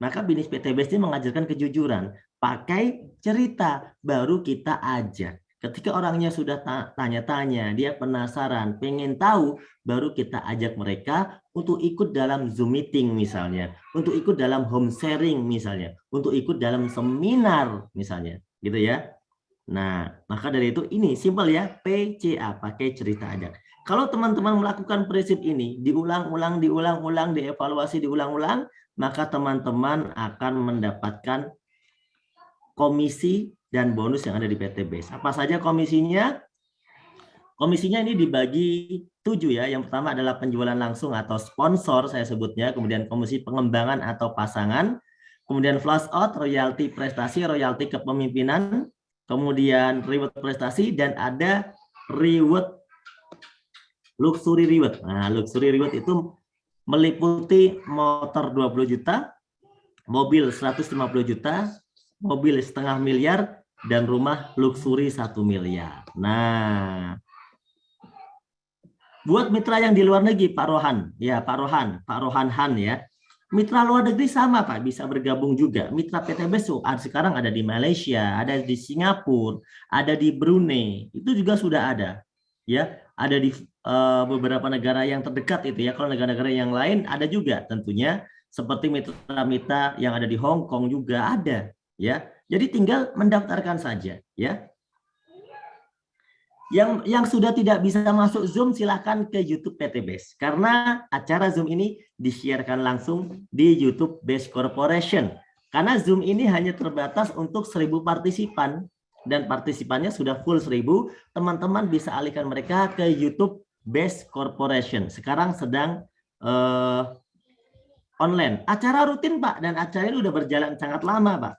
Maka bisnis PTBS ini mengajarkan kejujuran. Pakai cerita, baru kita ajak. Ketika orangnya sudah tanya-tanya, dia penasaran, pengen tahu, baru kita ajak mereka untuk ikut dalam Zoom meeting misalnya, untuk ikut dalam home sharing misalnya, untuk ikut dalam seminar misalnya, gitu ya. Nah, maka dari itu ini simpel ya, PCA, pakai cerita ajak. Kalau teman-teman melakukan prinsip ini, diulang-ulang, dievaluasi, diulang-ulang, maka teman-teman akan mendapatkan komisi dan bonus yang ada di PTBS. Apa saja komisinya? Komisinya ini dibagi 7 ya. Yang pertama adalah penjualan langsung atau sponsor saya sebutnya, kemudian komisi pengembangan atau pasangan, kemudian flash out, royalti prestasi, royalti kepemimpinan, kemudian reward prestasi, dan ada reward luxury reward. Nah, luxury reward itu meliputi motor 20 juta, mobil 150 juta, mobil 1,5 miliar, dan rumah luxury 1 miliar. Nah, buat mitra yang di luar negeri, Pak Rohan, ya Pak Rohan Han ya. Mitra luar negeri sama Pak, bisa bergabung juga. Mitra PTBS sekarang ada di Malaysia, ada di Singapura, ada di Brunei, itu juga sudah ada. Ya, ada di beberapa negara yang terdekat itu ya. Kalau negara-negara yang lain ada juga tentunya, seperti mitra-mitra yang ada di Hong Kong juga ada, ya. Jadi tinggal mendaftarkan saja, ya. Yang sudah tidak bisa masuk Zoom silahkan ke YouTube PTBS karena acara Zoom ini disiarkan langsung di YouTube Best Corporation. Karena Zoom ini hanya terbatas untuk 1.000 partisipan dan partisipannya sudah full 1.000, teman-teman bisa alihkan mereka ke YouTube Best Corporation. Sekarang sedang online. Acara rutin Pak, dan acara ini udah berjalan sangat lama Pak.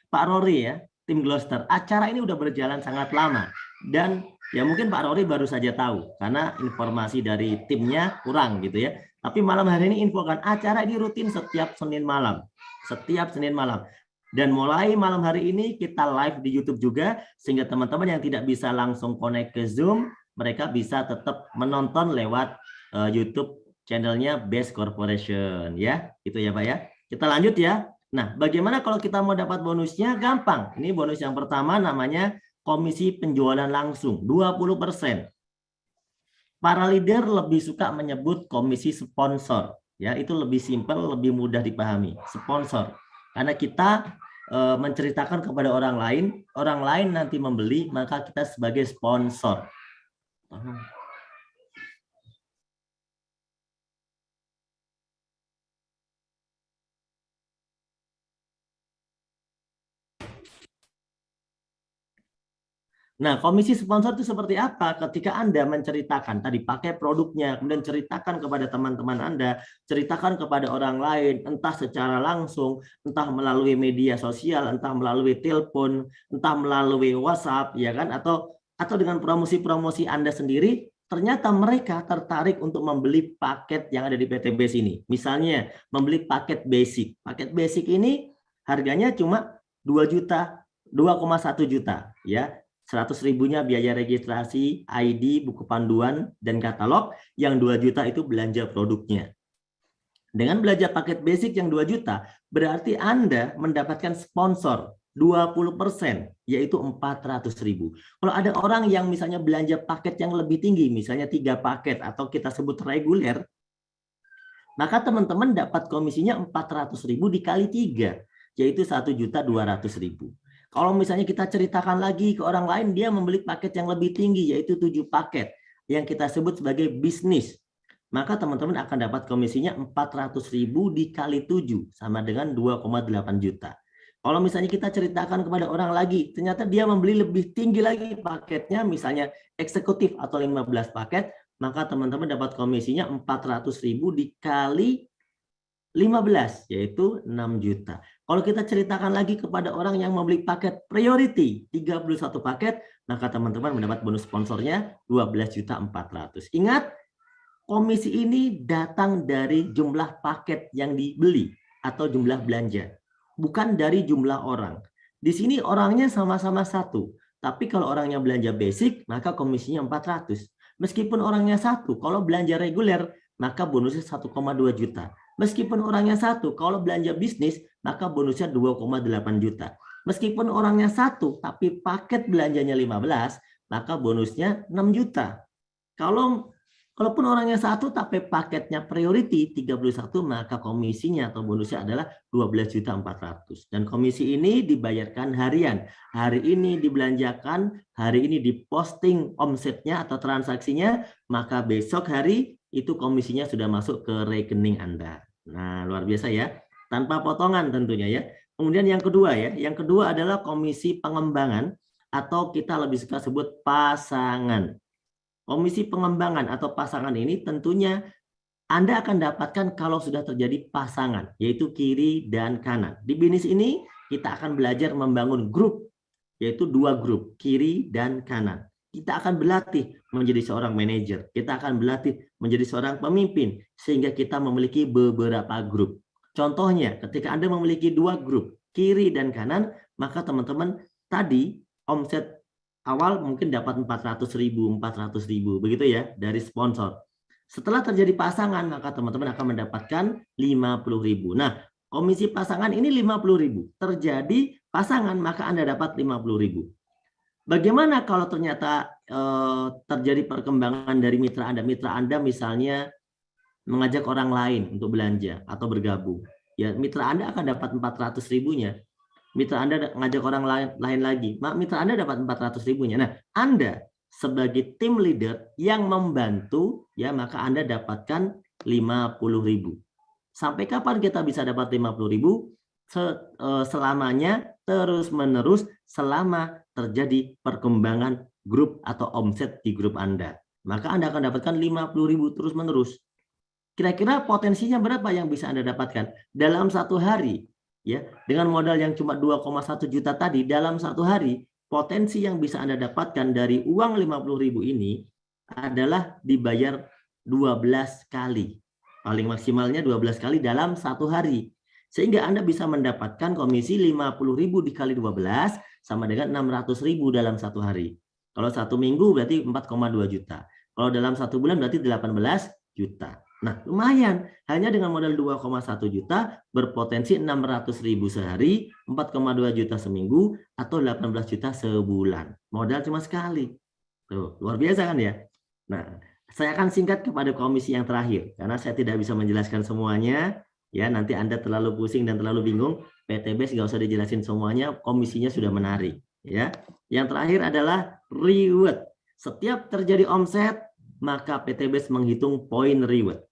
Pak Rory ya, tim Gloucester. Acara ini udah berjalan sangat lama dan ya mungkin Pak Rory baru saja tahu karena informasi dari timnya kurang gitu ya. Tapi malam hari ini infokan acara ini rutin setiap Senin malam. Setiap Senin malam. Dan mulai malam hari ini kita live di YouTube juga sehingga teman-teman yang tidak bisa langsung connect ke Zoom, mereka bisa tetap menonton lewat YouTube channelnya Best Corporation ya. Gitu ya Pak ya. Kita lanjut ya. Nah, bagaimana kalau kita mau dapat bonusnya? Gampang. Ini bonus yang pertama namanya komisi penjualan langsung 20%. Para leader lebih suka menyebut komisi sponsor, ya itu lebih simpel, lebih mudah dipahami. Sponsor, karena kita menceritakan kepada orang lain nanti membeli, maka kita sebagai sponsor. Nah, komisi sponsor itu seperti apa? Ketika Anda menceritakan, tadi pakai produknya, kemudian ceritakan kepada teman-teman Anda, ceritakan kepada orang lain, entah secara langsung, entah melalui media sosial, entah melalui telepon, entah melalui WhatsApp, ya kan? Atau dengan promosi-promosi Anda sendiri, ternyata mereka tertarik untuk membeli paket yang ada di PTBS ini. Misalnya, membeli paket basic. Paket basic ini harganya cuma 2,1 juta, ya. 100.000-nya biaya registrasi, ID, buku panduan, dan katalog. Yang 2 juta itu belanja produknya. Dengan belanja paket basic yang 2 juta, berarti Anda mendapatkan sponsor 20%, yaitu 400.000. Kalau ada orang yang misalnya belanja paket yang lebih tinggi, misalnya 3 paket atau kita sebut reguler, maka teman-teman dapat komisinya 400.000 dikali 3, yaitu 1.200.000. Kalau misalnya kita ceritakan lagi ke orang lain, dia membeli paket yang lebih tinggi, yaitu 7 paket yang kita sebut sebagai bisnis. Maka teman-teman akan dapat komisinya 400.000 dikali 7 sama dengan 2,8 juta. Kalau misalnya kita ceritakan kepada orang lagi, ternyata dia membeli lebih tinggi lagi paketnya, misalnya eksekutif atau 15 paket, maka teman-teman dapat komisinya 400.000 dikali 15, yaitu 6 juta. Kalau kita ceritakan lagi kepada orang yang membeli paket priority 31 paket, maka teman-teman mendapat bonus sponsornya 12.400.000. Ingat, komisi ini datang dari jumlah paket yang dibeli atau jumlah belanja, bukan dari jumlah orang. Di sini orangnya sama-sama satu, tapi kalau orangnya belanja basic, maka komisinya 400. Meskipun orangnya satu, kalau belanja reguler, maka bonusnya 1,2 juta. Meskipun orangnya satu, kalau belanja bisnis, maka bonusnya 2,8 juta. Meskipun orangnya satu, tapi paket belanjanya 15, maka bonusnya 6 juta. Kalaupun orangnya satu, tapi paketnya priority 31, maka komisinya atau bonusnya adalah 12.400.000. Dan komisi ini dibayarkan harian. Hari ini dibelanjakan, hari ini diposting omsetnya atau transaksinya, maka besok hari itu komisinya sudah masuk ke rekening Anda. Nah, luar biasa ya, tanpa potongan tentunya ya. Kemudian yang kedua adalah komisi pengembangan atau kita lebih suka sebut pasangan. Komisi pengembangan atau pasangan ini tentunya Anda akan dapatkan kalau sudah terjadi pasangan, yaitu kiri dan kanan. Di bisnis ini kita akan belajar membangun grup, yaitu 2 grup, kiri dan kanan. Kita akan berlatih menjadi seorang manajer. Kita akan berlatih menjadi seorang pemimpin sehingga kita memiliki beberapa grup. Contohnya, ketika Anda memiliki 2 grup, kiri dan kanan, maka teman-teman tadi omset awal mungkin dapat 400.000, begitu ya, dari sponsor. Setelah terjadi pasangan, maka teman-teman akan mendapatkan 50.000. Nah, komisi pasangan ini 50.000. Terjadi pasangan, maka Anda dapat 50.000. Bagaimana kalau ternyata terjadi perkembangan dari mitra Anda? Mitra Anda misalnya mengajak orang lain untuk belanja atau bergabung. Ya, mitra Anda akan dapat 400.000-nya. Mitra Anda ngajak orang lain lagi, mitra Anda dapat 400.000-nya. Nah, Anda sebagai tim leader yang membantu, ya maka Anda dapatkan 50.000. Sampai kapan kita bisa dapat 50.000? Selamanya terus-menerus selama terjadi perkembangan grup atau omset di grup Anda. Maka Anda akan dapatkan 50.000 terus-menerus. Kira-kira potensinya berapa yang bisa Anda dapatkan? Dalam 1 hari, ya, dengan modal yang cuma 2,1 juta tadi, dalam 1 hari, potensi yang bisa Anda dapatkan dari uang 50.000 ini adalah dibayar 12 kali. Paling maksimalnya 12 kali dalam 1 hari. Sehingga Anda bisa mendapatkan komisi 50.000 dikali 12 sama dengan 600.000 dalam 1 hari. Kalau 1 minggu berarti 4,2 juta. Kalau dalam 1 bulan berarti 18 juta. Nah, lumayan. Hanya dengan modal 2,1 juta berpotensi 600.000 sehari, 4,2 juta seminggu, atau 18 juta sebulan. Modal cuma sekali. Tuh, luar biasa kan ya? Nah, saya akan singkat kepada komisi yang terakhir. Karena saya tidak bisa menjelaskan semuanya. Ya, nanti Anda terlalu pusing dan terlalu bingung. PTBS nggak usah dijelasin semuanya. Komisinya sudah menarik. Ya, yang terakhir adalah reward. Setiap terjadi omset, maka PTBS menghitung poin reward.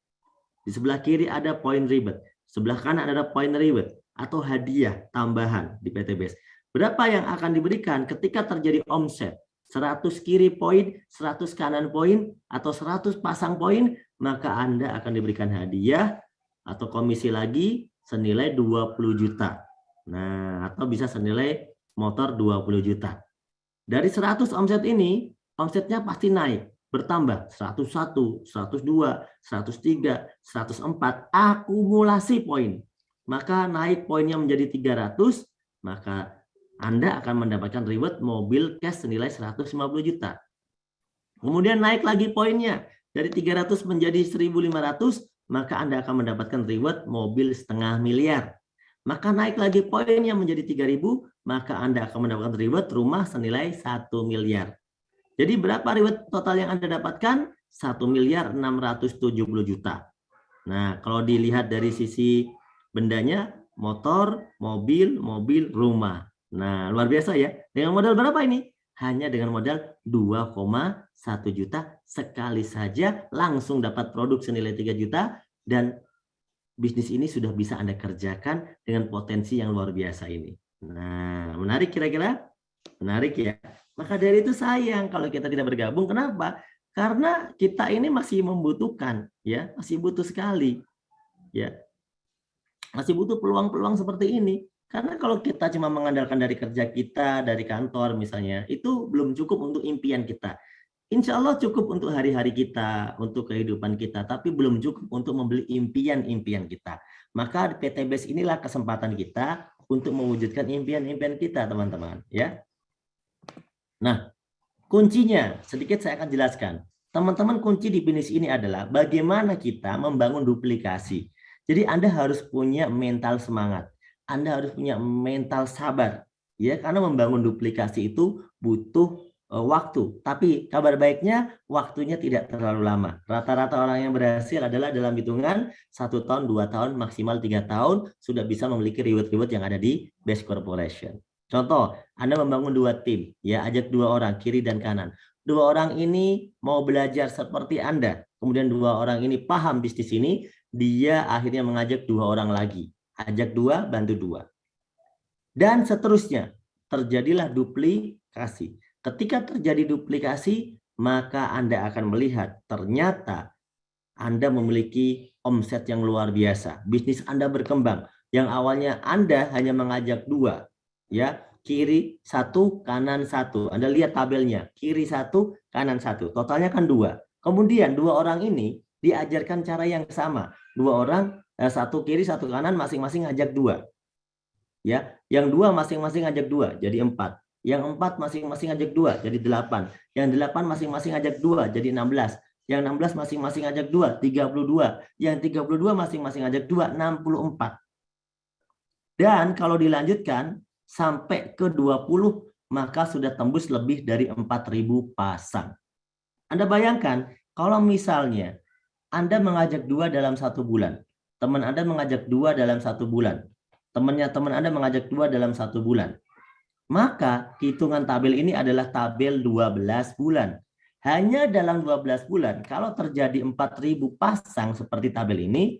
Di sebelah kiri ada poin reward, sebelah kanan ada poin reward atau hadiah tambahan di PTBS. Berapa yang akan diberikan ketika terjadi omset? 100 kiri poin, 100 kanan poin, atau 100 pasang poin, maka Anda akan diberikan hadiah atau komisi lagi senilai 20 juta. Nah, atau bisa senilai motor 20 juta. Dari 100 omset ini, omsetnya pasti naik. Bertambah 101, 102, 103, 104, akumulasi poin. Maka naik poinnya menjadi 300, maka Anda akan mendapatkan reward mobil cash senilai 150 juta. Kemudian naik lagi poinnya, dari 300 menjadi 1.500, maka Anda akan mendapatkan reward mobil 0,5 miliar. Maka naik lagi poinnya menjadi 3.000, maka Anda akan mendapatkan reward rumah senilai 1 miliar. Jadi berapa reward total yang Anda dapatkan? 1.670 juta. Nah, kalau dilihat dari sisi bendanya, motor, mobil, rumah. Nah, luar biasa ya. Dengan modal berapa ini? Hanya dengan modal 2,1 juta sekali saja langsung dapat produk senilai 3 juta dan bisnis ini sudah bisa Anda kerjakan dengan potensi yang luar biasa ini. Nah, menarik kira-kira? Menarik ya. Maka dari itu sayang kalau kita tidak bergabung. Kenapa? Karena kita ini masih membutuhkan, ya, masih butuh sekali, ya, masih butuh peluang-peluang seperti ini. Karena kalau kita cuma mengandalkan dari kerja kita, dari kantor misalnya, itu belum cukup untuk impian kita. Insya Allah cukup untuk hari-hari kita, untuk kehidupan kita, tapi belum cukup untuk membeli impian-impian kita. Maka PTBase inilah kesempatan kita untuk mewujudkan impian-impian kita, teman-teman. Ya. Nah, kuncinya sedikit saya akan jelaskan. Teman-teman, kunci di bisnis ini adalah bagaimana kita membangun duplikasi. Jadi Anda harus punya mental semangat. Anda harus punya mental sabar, ya, karena membangun duplikasi itu butuh waktu. Tapi kabar baiknya waktunya tidak terlalu lama. Rata-rata orang yang berhasil adalah dalam hitungan 1 tahun, 2 tahun, maksimal 3 tahun sudah bisa memiliki reward-reward yang ada di Base Corporation. Contoh, Anda membangun 2 tim, ya, ajak 2 orang kiri dan kanan. 2 orang ini mau belajar seperti Anda. Kemudian 2 orang ini paham bisnis ini, dia akhirnya mengajak 2 orang lagi. Ajak 2, bantu 2. Dan seterusnya, terjadilah duplikasi. Ketika terjadi duplikasi, maka Anda akan melihat ternyata Anda memiliki omset yang luar biasa. Bisnis Anda berkembang. Yang awalnya Anda hanya mengajak 2, ya, kiri 1, kanan 1. Anda lihat tabelnya, kiri 1, kanan 1. Totalnya kan 2. Kemudian 2 orang ini diajarkan cara yang sama. 2 orang, 1 kiri 1 kanan, masing-masing ngajak 2. Ya, yang 2 masing-masing ngajak 2 jadi 4. Yang 4 masing-masing ngajak 2 jadi 8. Yang 8 masing-masing ngajak 2 jadi 16. Yang 16 masing-masing ngajak 2 32. Yang 32 masing-masing ngajak 2 64. Dan kalau dilanjutkan sampai ke 20, maka sudah tembus lebih dari 4.000 pasang. Anda bayangkan kalau misalnya Anda mengajak 2 dalam 1 bulan. Teman Anda mengajak 2 dalam 1 bulan. Temannya teman Anda mengajak 2 dalam 1 bulan. Maka hitungan tabel ini adalah tabel 12 bulan. Hanya dalam 12 bulan, kalau terjadi 4.000 pasang seperti tabel ini,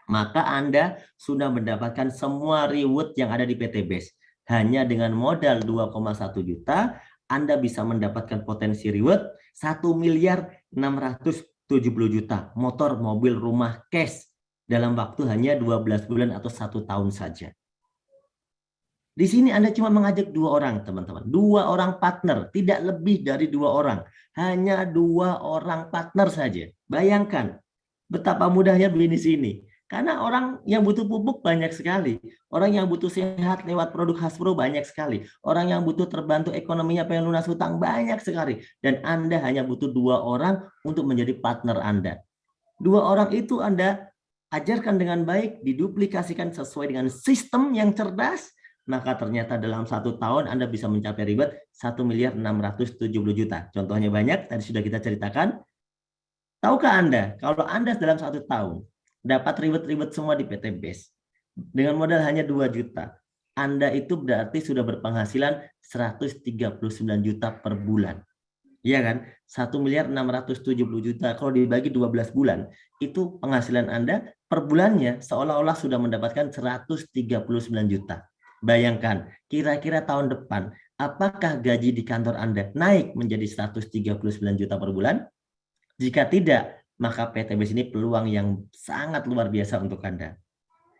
maka Anda sudah mendapatkan semua reward yang ada di PTBase. Hanya dengan modal 2,1 juta, Anda bisa mendapatkan potensi reward 1.670 juta. Motor, mobil, rumah, cash. Dalam waktu hanya 12 bulan atau 1 tahun saja. Di sini Anda cuma mengajak 2 orang, teman-teman. 2 orang partner, tidak lebih dari 2 orang. Hanya 2 orang partner saja. Bayangkan betapa mudahnya bisnis ini. Karena orang yang butuh pupuk banyak sekali. Orang yang butuh sehat lewat produk Hasbro banyak sekali. Orang yang butuh terbantu ekonominya pengen lunas hutang banyak sekali. Dan Anda hanya butuh 2 orang untuk menjadi partner Anda. 2 orang itu Anda ajarkan dengan baik, diduplikasikan sesuai dengan sistem yang cerdas, maka ternyata dalam 1 tahun Anda bisa mencapai reward 1.670 juta. Contohnya banyak, tadi sudah kita ceritakan. Tahukah Anda, kalau Anda dalam 1 tahun dapat reward-reward semua di PTBase dengan modal hanya 2 juta, Anda itu berarti sudah berpenghasilan 139 juta per bulan. Iya kan? 1.670 juta kalau dibagi 12 bulan, itu penghasilan Anda per bulannya seolah-olah sudah mendapatkan 139 juta. Bayangkan, kira-kira tahun depan, apakah gaji di kantor Anda naik menjadi 139 juta per bulan? Jika tidak, maka PTBase ini peluang yang sangat luar biasa untuk Anda.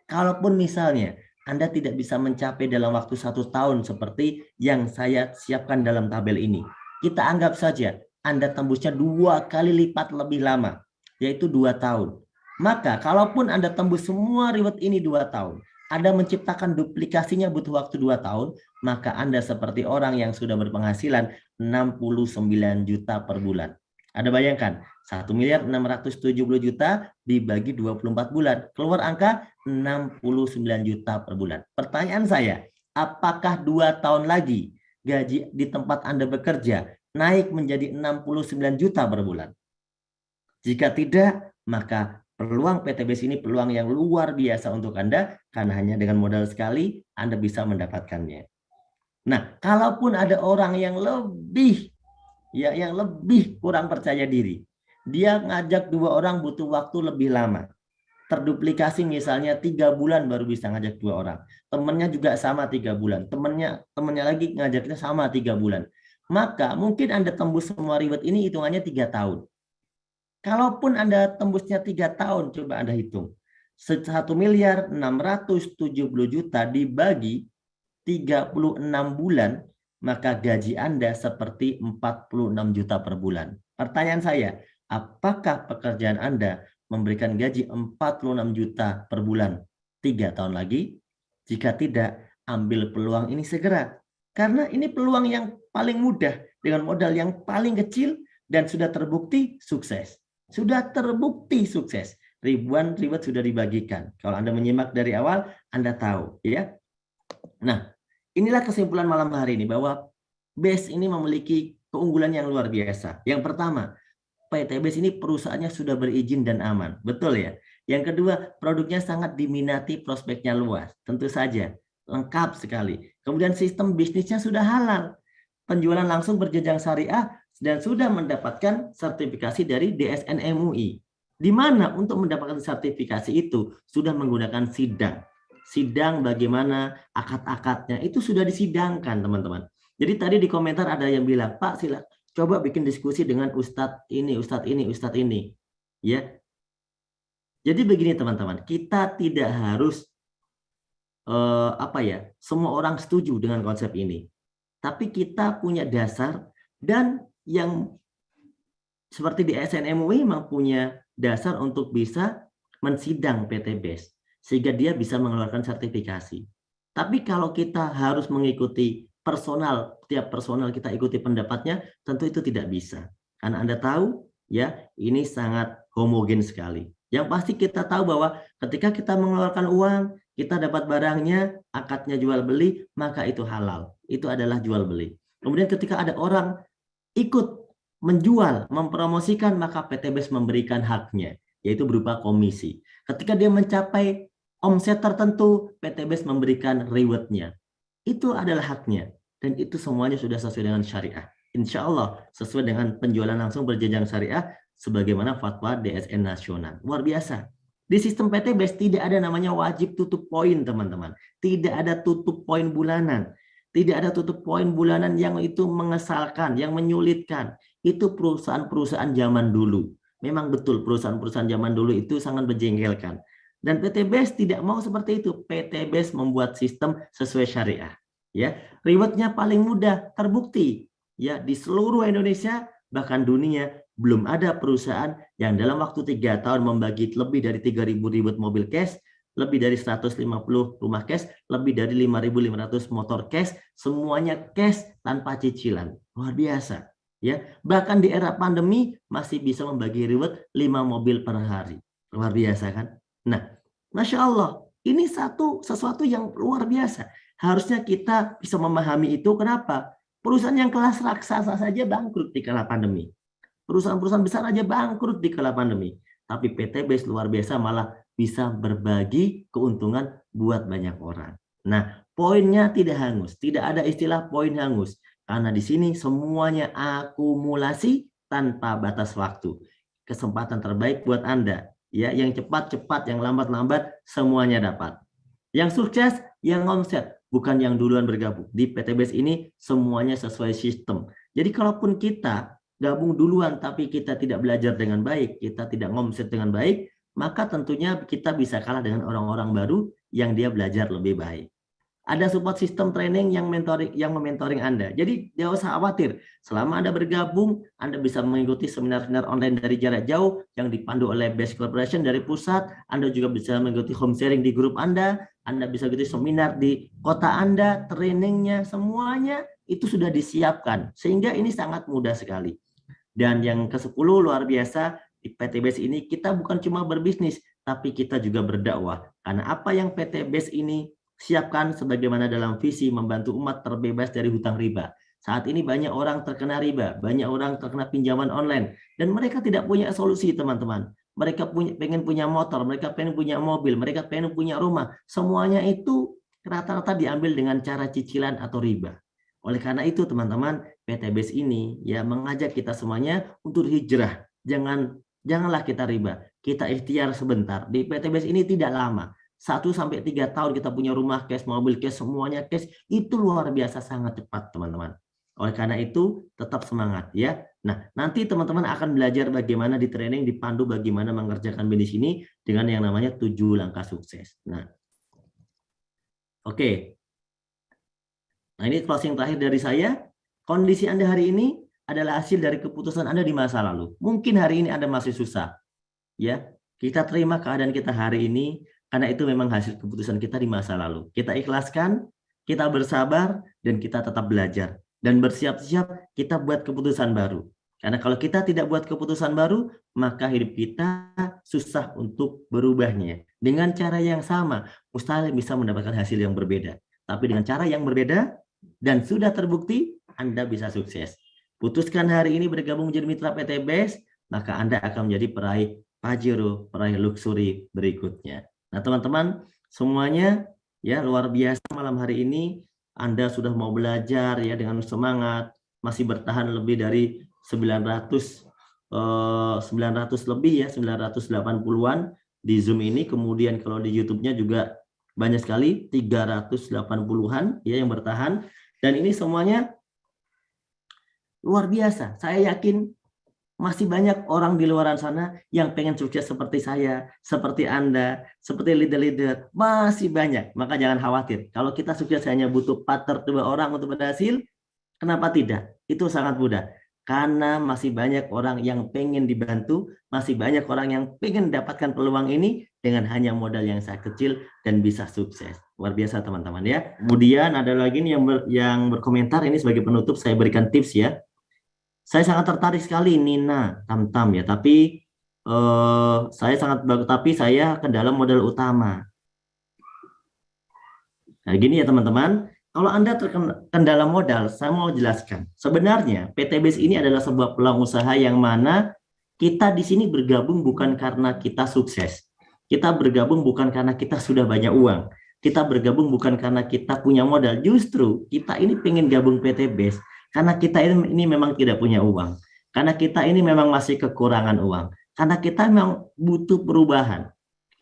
Kalaupun misalnya Anda tidak bisa mencapai dalam waktu 1 tahun seperti yang saya siapkan dalam tabel ini, kita anggap saja Anda tembusnya 2 kali lipat lebih lama, yaitu 2 tahun. Maka kalaupun Anda tembus semua reward ini 2 tahun, Anda menciptakan duplikasinya butuh waktu 2 tahun, maka Anda seperti orang yang sudah berpenghasilan 69 juta per bulan. Anda bayangkan, 1.670 juta dibagi 24 bulan. Keluar angka 69 juta per bulan. Pertanyaan saya, apakah 2 tahun lagi gaji di tempat Anda bekerja naik menjadi 69 juta per bulan? Jika tidak, maka peluang PTBase ini peluang yang luar biasa untuk Anda, karena hanya dengan modal sekali Anda bisa mendapatkannya. Nah, kalaupun ada orang yang lebih kurang percaya diri, dia ngajak 2 orang butuh waktu lebih lama. Terduplikasi misalnya 3 bulan baru bisa ngajak 2 orang. Temennya juga sama 3 bulan. Temennya lagi ngajaknya sama 3 bulan. Maka mungkin Anda tembus semua reward ini hitungannya 3 tahun. Kalaupun Anda tembusnya 3 tahun, coba Anda hitung. 1.670.000.000 dibagi 36 bulan, maka gaji Anda seperti 46 juta per bulan. Pertanyaan saya, apakah pekerjaan Anda memberikan gaji 46 juta per bulan 3 tahun lagi? Jika tidak, ambil peluang ini segera. Karena ini peluang yang paling mudah dengan modal yang paling kecil dan sudah terbukti sukses. Sudah terbukti sukses. Ribuan reward sudah dibagikan. Kalau Anda menyimak dari awal, Anda tahu, ya. Nah, inilah kesimpulan malam hari ini bahwa BES ini memiliki keunggulan yang luar biasa. Yang pertama, PT BES ini perusahaannya sudah berizin dan aman. Betul ya? Yang kedua, produknya sangat diminati, prospeknya luas. Tentu saja, lengkap sekali. Kemudian sistem bisnisnya sudah halal. Penjualan langsung berjenjang syariah dan sudah mendapatkan sertifikasi dari DSN MUI. Di mana untuk mendapatkan sertifikasi itu sudah menggunakan sidang. Sidang bagaimana akad-akadnya itu sudah disidangkan, teman-teman. Jadi tadi di komentar ada yang bilang, Pak silakan coba bikin diskusi dengan Ustadz ini, Ustadz ini, Ustadz ini. Ya. Jadi begini teman-teman, kita tidak harus semua orang setuju dengan konsep ini. Tapi kita punya dasar dan yang seperti di DSN MUI memang punya dasar untuk bisa mensidang PT BES sehingga dia bisa mengeluarkan sertifikasi. Tapi kalau kita harus mengikuti tiap personal kita ikuti pendapatnya, tentu itu tidak bisa. Karena Anda tahu, ya, ini sangat homogen sekali. Yang pasti kita tahu bahwa ketika kita mengeluarkan uang, kita dapat barangnya, akadnya jual beli, maka itu halal. Itu adalah jual beli. Kemudian ketika ada orang ikut menjual, mempromosikan, maka PT BES memberikan haknya, yaitu berupa komisi. Ketika dia mencapai omset tertentu, PT BES memberikan reward-nya. Itu adalah haknya. Dan itu semuanya sudah sesuai dengan syariah. Insya Allah sesuai dengan penjualan langsung berjenjang syariah sebagaimana fatwa DSN nasional. Luar biasa. Di sistem PT BES tidak ada namanya wajib tutup poin, teman-teman. Tidak ada tutup poin bulanan. Tidak ada tutup poin bulanan yang itu mengesalkan, yang menyulitkan. Itu perusahaan-perusahaan zaman dulu. Memang betul perusahaan-perusahaan zaman dulu itu sangat menjengkelkan. Dan PT BES tidak mau seperti itu. PT BES membuat sistem sesuai syariah. Ya, rewardnya paling mudah, terbukti. Ya, di seluruh Indonesia bahkan dunia belum ada perusahaan yang dalam waktu 3 tahun membagi lebih dari 3.000 reward mobil cash, lebih dari 150 rumah cash, lebih dari 5.500 motor cash, semuanya cash tanpa cicilan. Luar biasa. Ya, bahkan di era pandemi masih bisa membagi reward 5 mobil per hari. Luar biasa kan? Nah, Masya Allah, ini sesuatu yang luar biasa. Harusnya kita bisa memahami itu. Kenapa? Perusahaan yang kelas raksasa saja bangkrut di kala pandemi. Perusahaan-perusahaan besar aja bangkrut di kala pandemi. Tapi PT BES luar biasa malah bisa berbagi keuntungan buat banyak orang. Nah, poinnya tidak hangus. Tidak ada istilah poin hangus. Karena di sini semuanya akumulasi tanpa batas waktu. Kesempatan terbaik buat Anda. Ya, yang cepat-cepat, yang lambat-lambat, semuanya dapat. Yang sukses, yang omset, bukan yang duluan bergabung. Di PT BES ini semuanya sesuai sistem. Jadi kalaupun kita gabung duluan tapi kita tidak belajar dengan baik, kita tidak ngomset dengan baik, maka tentunya kita bisa kalah dengan orang-orang baru yang dia belajar lebih baik. Ada support system training yang mementoring Anda. Jadi jangan usah khawatir. Selama Anda bergabung, Anda bisa mengikuti seminar-seminar online dari jarak jauh yang dipandu oleh BES Corporation dari pusat. Anda juga bisa mengikuti home sharing di grup Anda. Anda bisa mengikuti seminar di kota Anda, trainingnya, semuanya itu sudah disiapkan. Sehingga ini sangat mudah sekali. Dan yang ke-10 luar biasa, di PT BES ini kita bukan cuma berbisnis, tapi kita juga berdakwah. Karena apa yang PT BES ini siapkan sebagaimana dalam visi membantu umat terbebas dari hutang riba. Saat ini banyak orang terkena riba, banyak orang terkena pinjaman online, dan mereka tidak punya solusi, teman-teman. Mereka pengen punya motor, mereka pengen punya mobil, mereka pengen punya rumah. Semuanya itu rata-rata diambil dengan cara cicilan atau riba. Oleh karena itu teman-teman, PTBS ini ya mengajak kita semuanya untuk hijrah. Janganlah kita riba. Kita ikhtiar sebentar. Di PTBS ini tidak lama. 1-3 tahun kita punya rumah cash, mobil cash, semuanya cash. Itu luar biasa sangat cepat teman-teman. Oleh karena itu tetap semangat ya. Nah, nanti teman-teman akan belajar bagaimana di training, dipandu bagaimana mengerjakan bisnis ini dengan yang namanya 7 langkah sukses. Nah, oke. Nah, ini closing terakhir dari saya. Kondisi Anda hari ini adalah hasil dari keputusan Anda di masa lalu. Mungkin hari ini Anda masih susah. Ya, kita terima keadaan kita hari ini karena itu memang hasil keputusan kita di masa lalu. Kita ikhlaskan, kita bersabar, dan kita tetap belajar. Dan bersiap-siap kita buat keputusan baru. Karena kalau kita tidak buat keputusan baru, maka hidup kita susah untuk berubahnya. Dengan cara yang sama, mustahil bisa mendapatkan hasil yang berbeda. Tapi dengan cara yang berbeda, dan sudah terbukti, Anda bisa sukses. Putuskan hari ini bergabung menjadi mitra PTBS, maka Anda akan menjadi peraih Pajero, peraih luxury berikutnya. Nah teman-teman, semuanya ya luar biasa malam hari ini. Anda sudah mau belajar ya dengan semangat, masih bertahan lebih dari 900 lebih ya, 980-an di Zoom ini. Kemudian kalau di YouTube-nya juga banyak sekali, 380-an ya yang bertahan. Dan ini semuanya luar biasa. Saya yakin masih banyak orang di luar sana yang pengen sukses seperti saya, seperti Anda, seperti leader-leader. Masih banyak. Maka jangan khawatir. Kalau kita sukses hanya butuh partner 2 orang untuk berhasil, kenapa tidak? Itu sangat mudah. Karena masih banyak orang yang pengen dibantu, masih banyak orang yang pengen mendapatkan peluang ini dengan hanya modal yang sangat kecil dan bisa sukses. Luar biasa teman-teman ya. Kemudian ada lagi nih yang berkomentar, ini sebagai penutup saya berikan tips ya. Saya sangat tertarik sekali Nina Tamtam ya, tapi saya ke dalam modal utama. Nah gini ya teman-teman, kalau Anda terkendala modal, saya mau jelaskan. Sebenarnya PTBS ini adalah sebuah peluang usaha yang mana kita di sini bergabung bukan karena kita sukses. Kita bergabung bukan karena kita sudah banyak uang. Kita bergabung bukan karena kita punya modal. Justru kita ini pengen gabung PTBS karena kita ini memang tidak punya uang. Karena kita ini memang masih kekurangan uang. Karena kita memang butuh perubahan.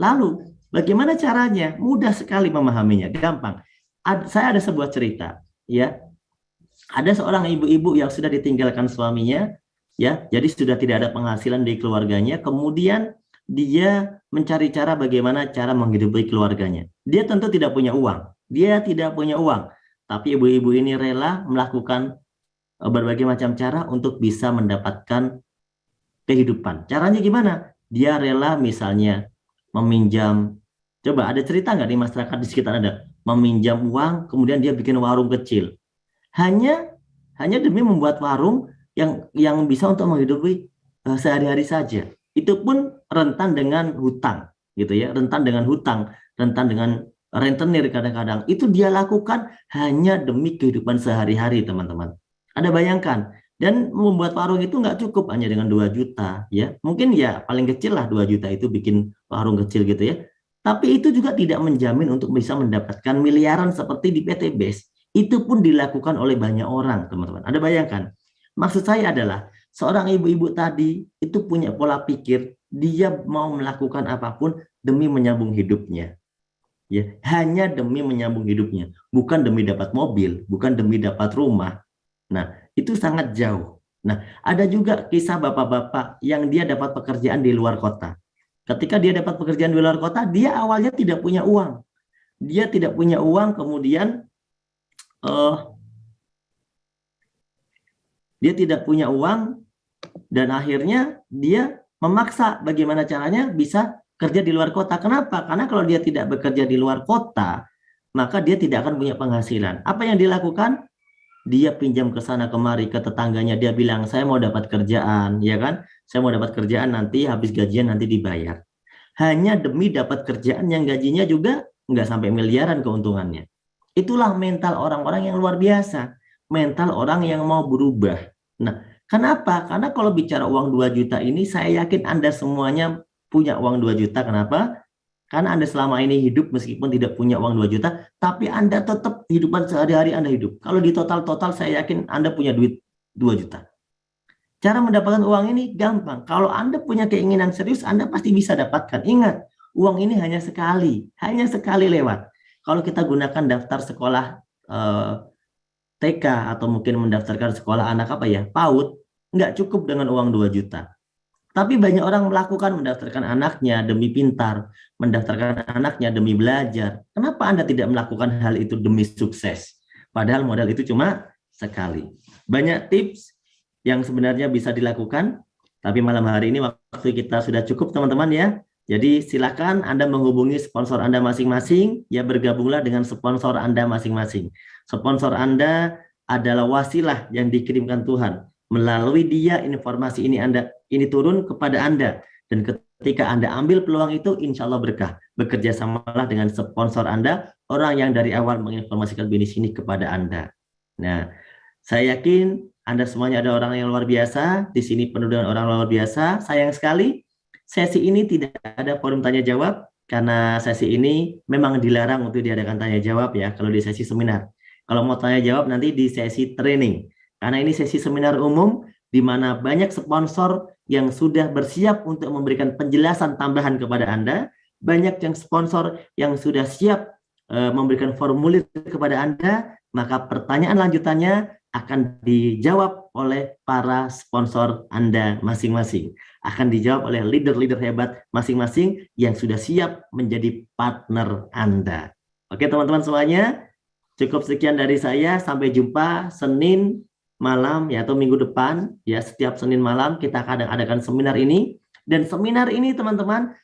Lalu bagaimana caranya? Mudah sekali memahaminya, gampang. Saya ada sebuah cerita, ya. Ada seorang ibu-ibu yang sudah ditinggalkan suaminya, ya. Jadi sudah tidak ada penghasilan di keluarganya. Kemudian dia mencari cara bagaimana cara menghidupi keluarganya. Dia tentu tidak punya uang. Tapi ibu-ibu ini rela melakukan berbagai macam cara untuk bisa mendapatkan kehidupan. Caranya gimana? Dia rela misalnya meminjam. Coba ada cerita nggak di masyarakat di sekitar Anda? Meminjam uang, kemudian dia bikin warung kecil. Hanya demi membuat warung yang bisa untuk menghidupi sehari-hari saja. Itu pun rentan dengan hutang, gitu ya. Rentan dengan rentenir kadang-kadang. Itu dia lakukan hanya demi kehidupan sehari-hari, teman-teman. Anda bayangkan, dan membuat warung itu nggak cukup hanya dengan 2 juta, ya. Mungkin ya paling kecil lah 2 juta itu bikin warung kecil gitu ya. Tapi itu juga tidak menjamin untuk bisa mendapatkan miliaran seperti di PTBS. Itu pun dilakukan oleh banyak orang, teman-teman. Anda bayangkan. Maksud saya adalah, seorang ibu-ibu tadi itu punya pola pikir, dia mau melakukan apapun demi menyambung hidupnya. Ya, hanya demi menyambung hidupnya. Bukan demi dapat mobil, bukan demi dapat rumah. Nah, itu sangat jauh. Nah, ada juga kisah bapak-bapak yang dia dapat pekerjaan di luar kota. Ketika dia dapat pekerjaan di luar kota, dia awalnya tidak punya uang. Dia tidak punya uang, kemudian dia tidak punya uang, dan akhirnya dia memaksa bagaimana caranya bisa kerja di luar kota. Kenapa? Karena kalau dia tidak bekerja di luar kota, maka dia tidak akan punya penghasilan. Apa yang dilakukan? Dia pinjam ke sana kemari ke tetangganya, dia bilang saya mau dapat kerjaan, ya kan? Saya mau dapat kerjaan, nanti habis gajian nanti dibayar. Hanya demi dapat kerjaan yang gajinya juga nggak sampai miliaran keuntungannya. Itulah mental orang-orang yang luar biasa, mental orang yang mau berubah. Nah, kenapa? Karena kalau bicara uang 2 juta ini, saya yakin Anda semuanya punya uang 2 juta. Kenapa? Karena Anda selama ini hidup meskipun tidak punya uang 2 juta, tapi Anda tetap kehidupan sehari-hari Anda hidup. Kalau di total-total saya yakin Anda punya duit 2 juta. Cara mendapatkan uang ini gampang. Kalau Anda punya keinginan serius, Anda pasti bisa dapatkan. Ingat, uang ini hanya sekali lewat. Kalau kita gunakan daftar sekolah TK atau mungkin mendaftarkan sekolah anak PAUD, nggak cukup dengan uang 2 juta. Tapi banyak orang melakukan mendaftarkan anaknya demi pintar, mendaftarkan anaknya demi belajar. Kenapa Anda tidak melakukan hal itu demi sukses? Padahal modal itu cuma sekali. Banyak tips yang sebenarnya bisa dilakukan, tapi malam hari ini waktu kita sudah cukup teman-teman ya. Jadi silakan Anda menghubungi sponsor Anda masing-masing, ya bergabunglah dengan sponsor Anda masing-masing. Sponsor Anda adalah wasilah yang dikirimkan Tuhan. Melalui dia informasi ini turun kepada Anda, dan ketika Anda ambil peluang itu insya Allah berkah. Bekerja samalah dengan sponsor Anda, orang yang dari awal menginformasikan bisnis ini kepada Anda. Nah, saya yakin Anda semuanya ada orang yang luar biasa, di sini penuh dengan orang luar biasa. Sayang sekali sesi ini tidak ada forum tanya jawab, karena sesi ini memang dilarang untuk diadakan tanya jawab ya, kalau di sesi seminar. Kalau mau tanya jawab nanti di sesi training. Karena ini sesi seminar umum, di mana banyak sponsor yang sudah bersiap untuk memberikan penjelasan tambahan kepada Anda. Banyak yang sponsor yang sudah siap memberikan formulir kepada Anda. Maka pertanyaan lanjutannya akan dijawab oleh para sponsor Anda masing-masing. Akan dijawab oleh leader-leader hebat masing-masing yang sudah siap menjadi partner Anda. Oke teman-teman semuanya, cukup sekian dari saya. Sampai jumpa Senin malam ya, atau minggu depan ya. Setiap Senin malam kita akan adakan seminar ini, dan seminar ini teman-teman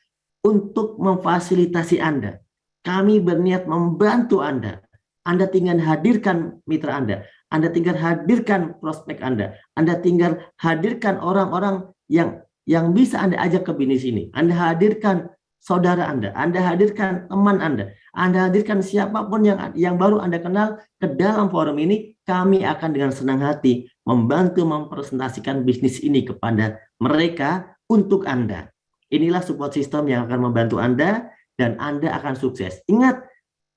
untuk memfasilitasi Anda. Kami berniat membantu Anda. Anda tinggal hadirkan mitra Anda tinggal hadirkan prospek Anda tinggal hadirkan orang-orang yang bisa Anda ajak ke bisnis ini. Anda hadirkan saudara Anda hadirkan teman Anda hadirkan siapapun yang baru Anda kenal ke dalam forum ini. Kami akan dengan senang hati membantu mempresentasikan bisnis ini kepada mereka untuk Anda. Inilah support system yang akan membantu Anda, dan Anda akan sukses. Ingat,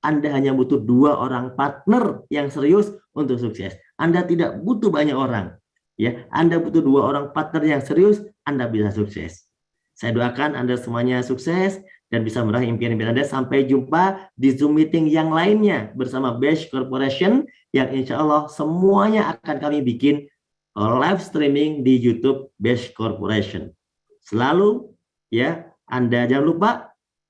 Anda hanya butuh 2 orang partner yang serius untuk sukses. Anda tidak butuh banyak orang. Ya, Anda butuh 2 orang partner yang serius, Anda bisa sukses. Saya doakan Anda semuanya sukses dan bisa meraih impian-impian Anda. Sampai jumpa di Zoom meeting yang lainnya bersama BESH Corporation, yang insya Allah semuanya akan kami bikin live streaming di YouTube BESH Corporation. Selalu ya, Anda jangan lupa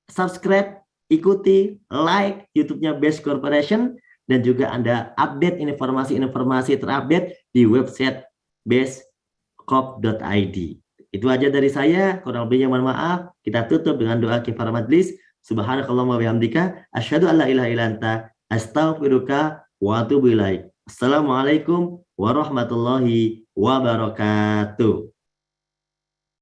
subscribe, ikuti, like YouTube-nya BESH Corporation, dan juga Anda update informasi-informasi terupdate di website beshcorp.id. Itu aja dari saya, kurang lebihnya mohon maaf. Kita tutup dengan doa kifarah majlis. Subhanakallahumma wa bihamdika asyhadu an la ilaha illa anta astaghfiruka wa atubu ilaik. Assalamualaikum warahmatullahi wabarakatuh.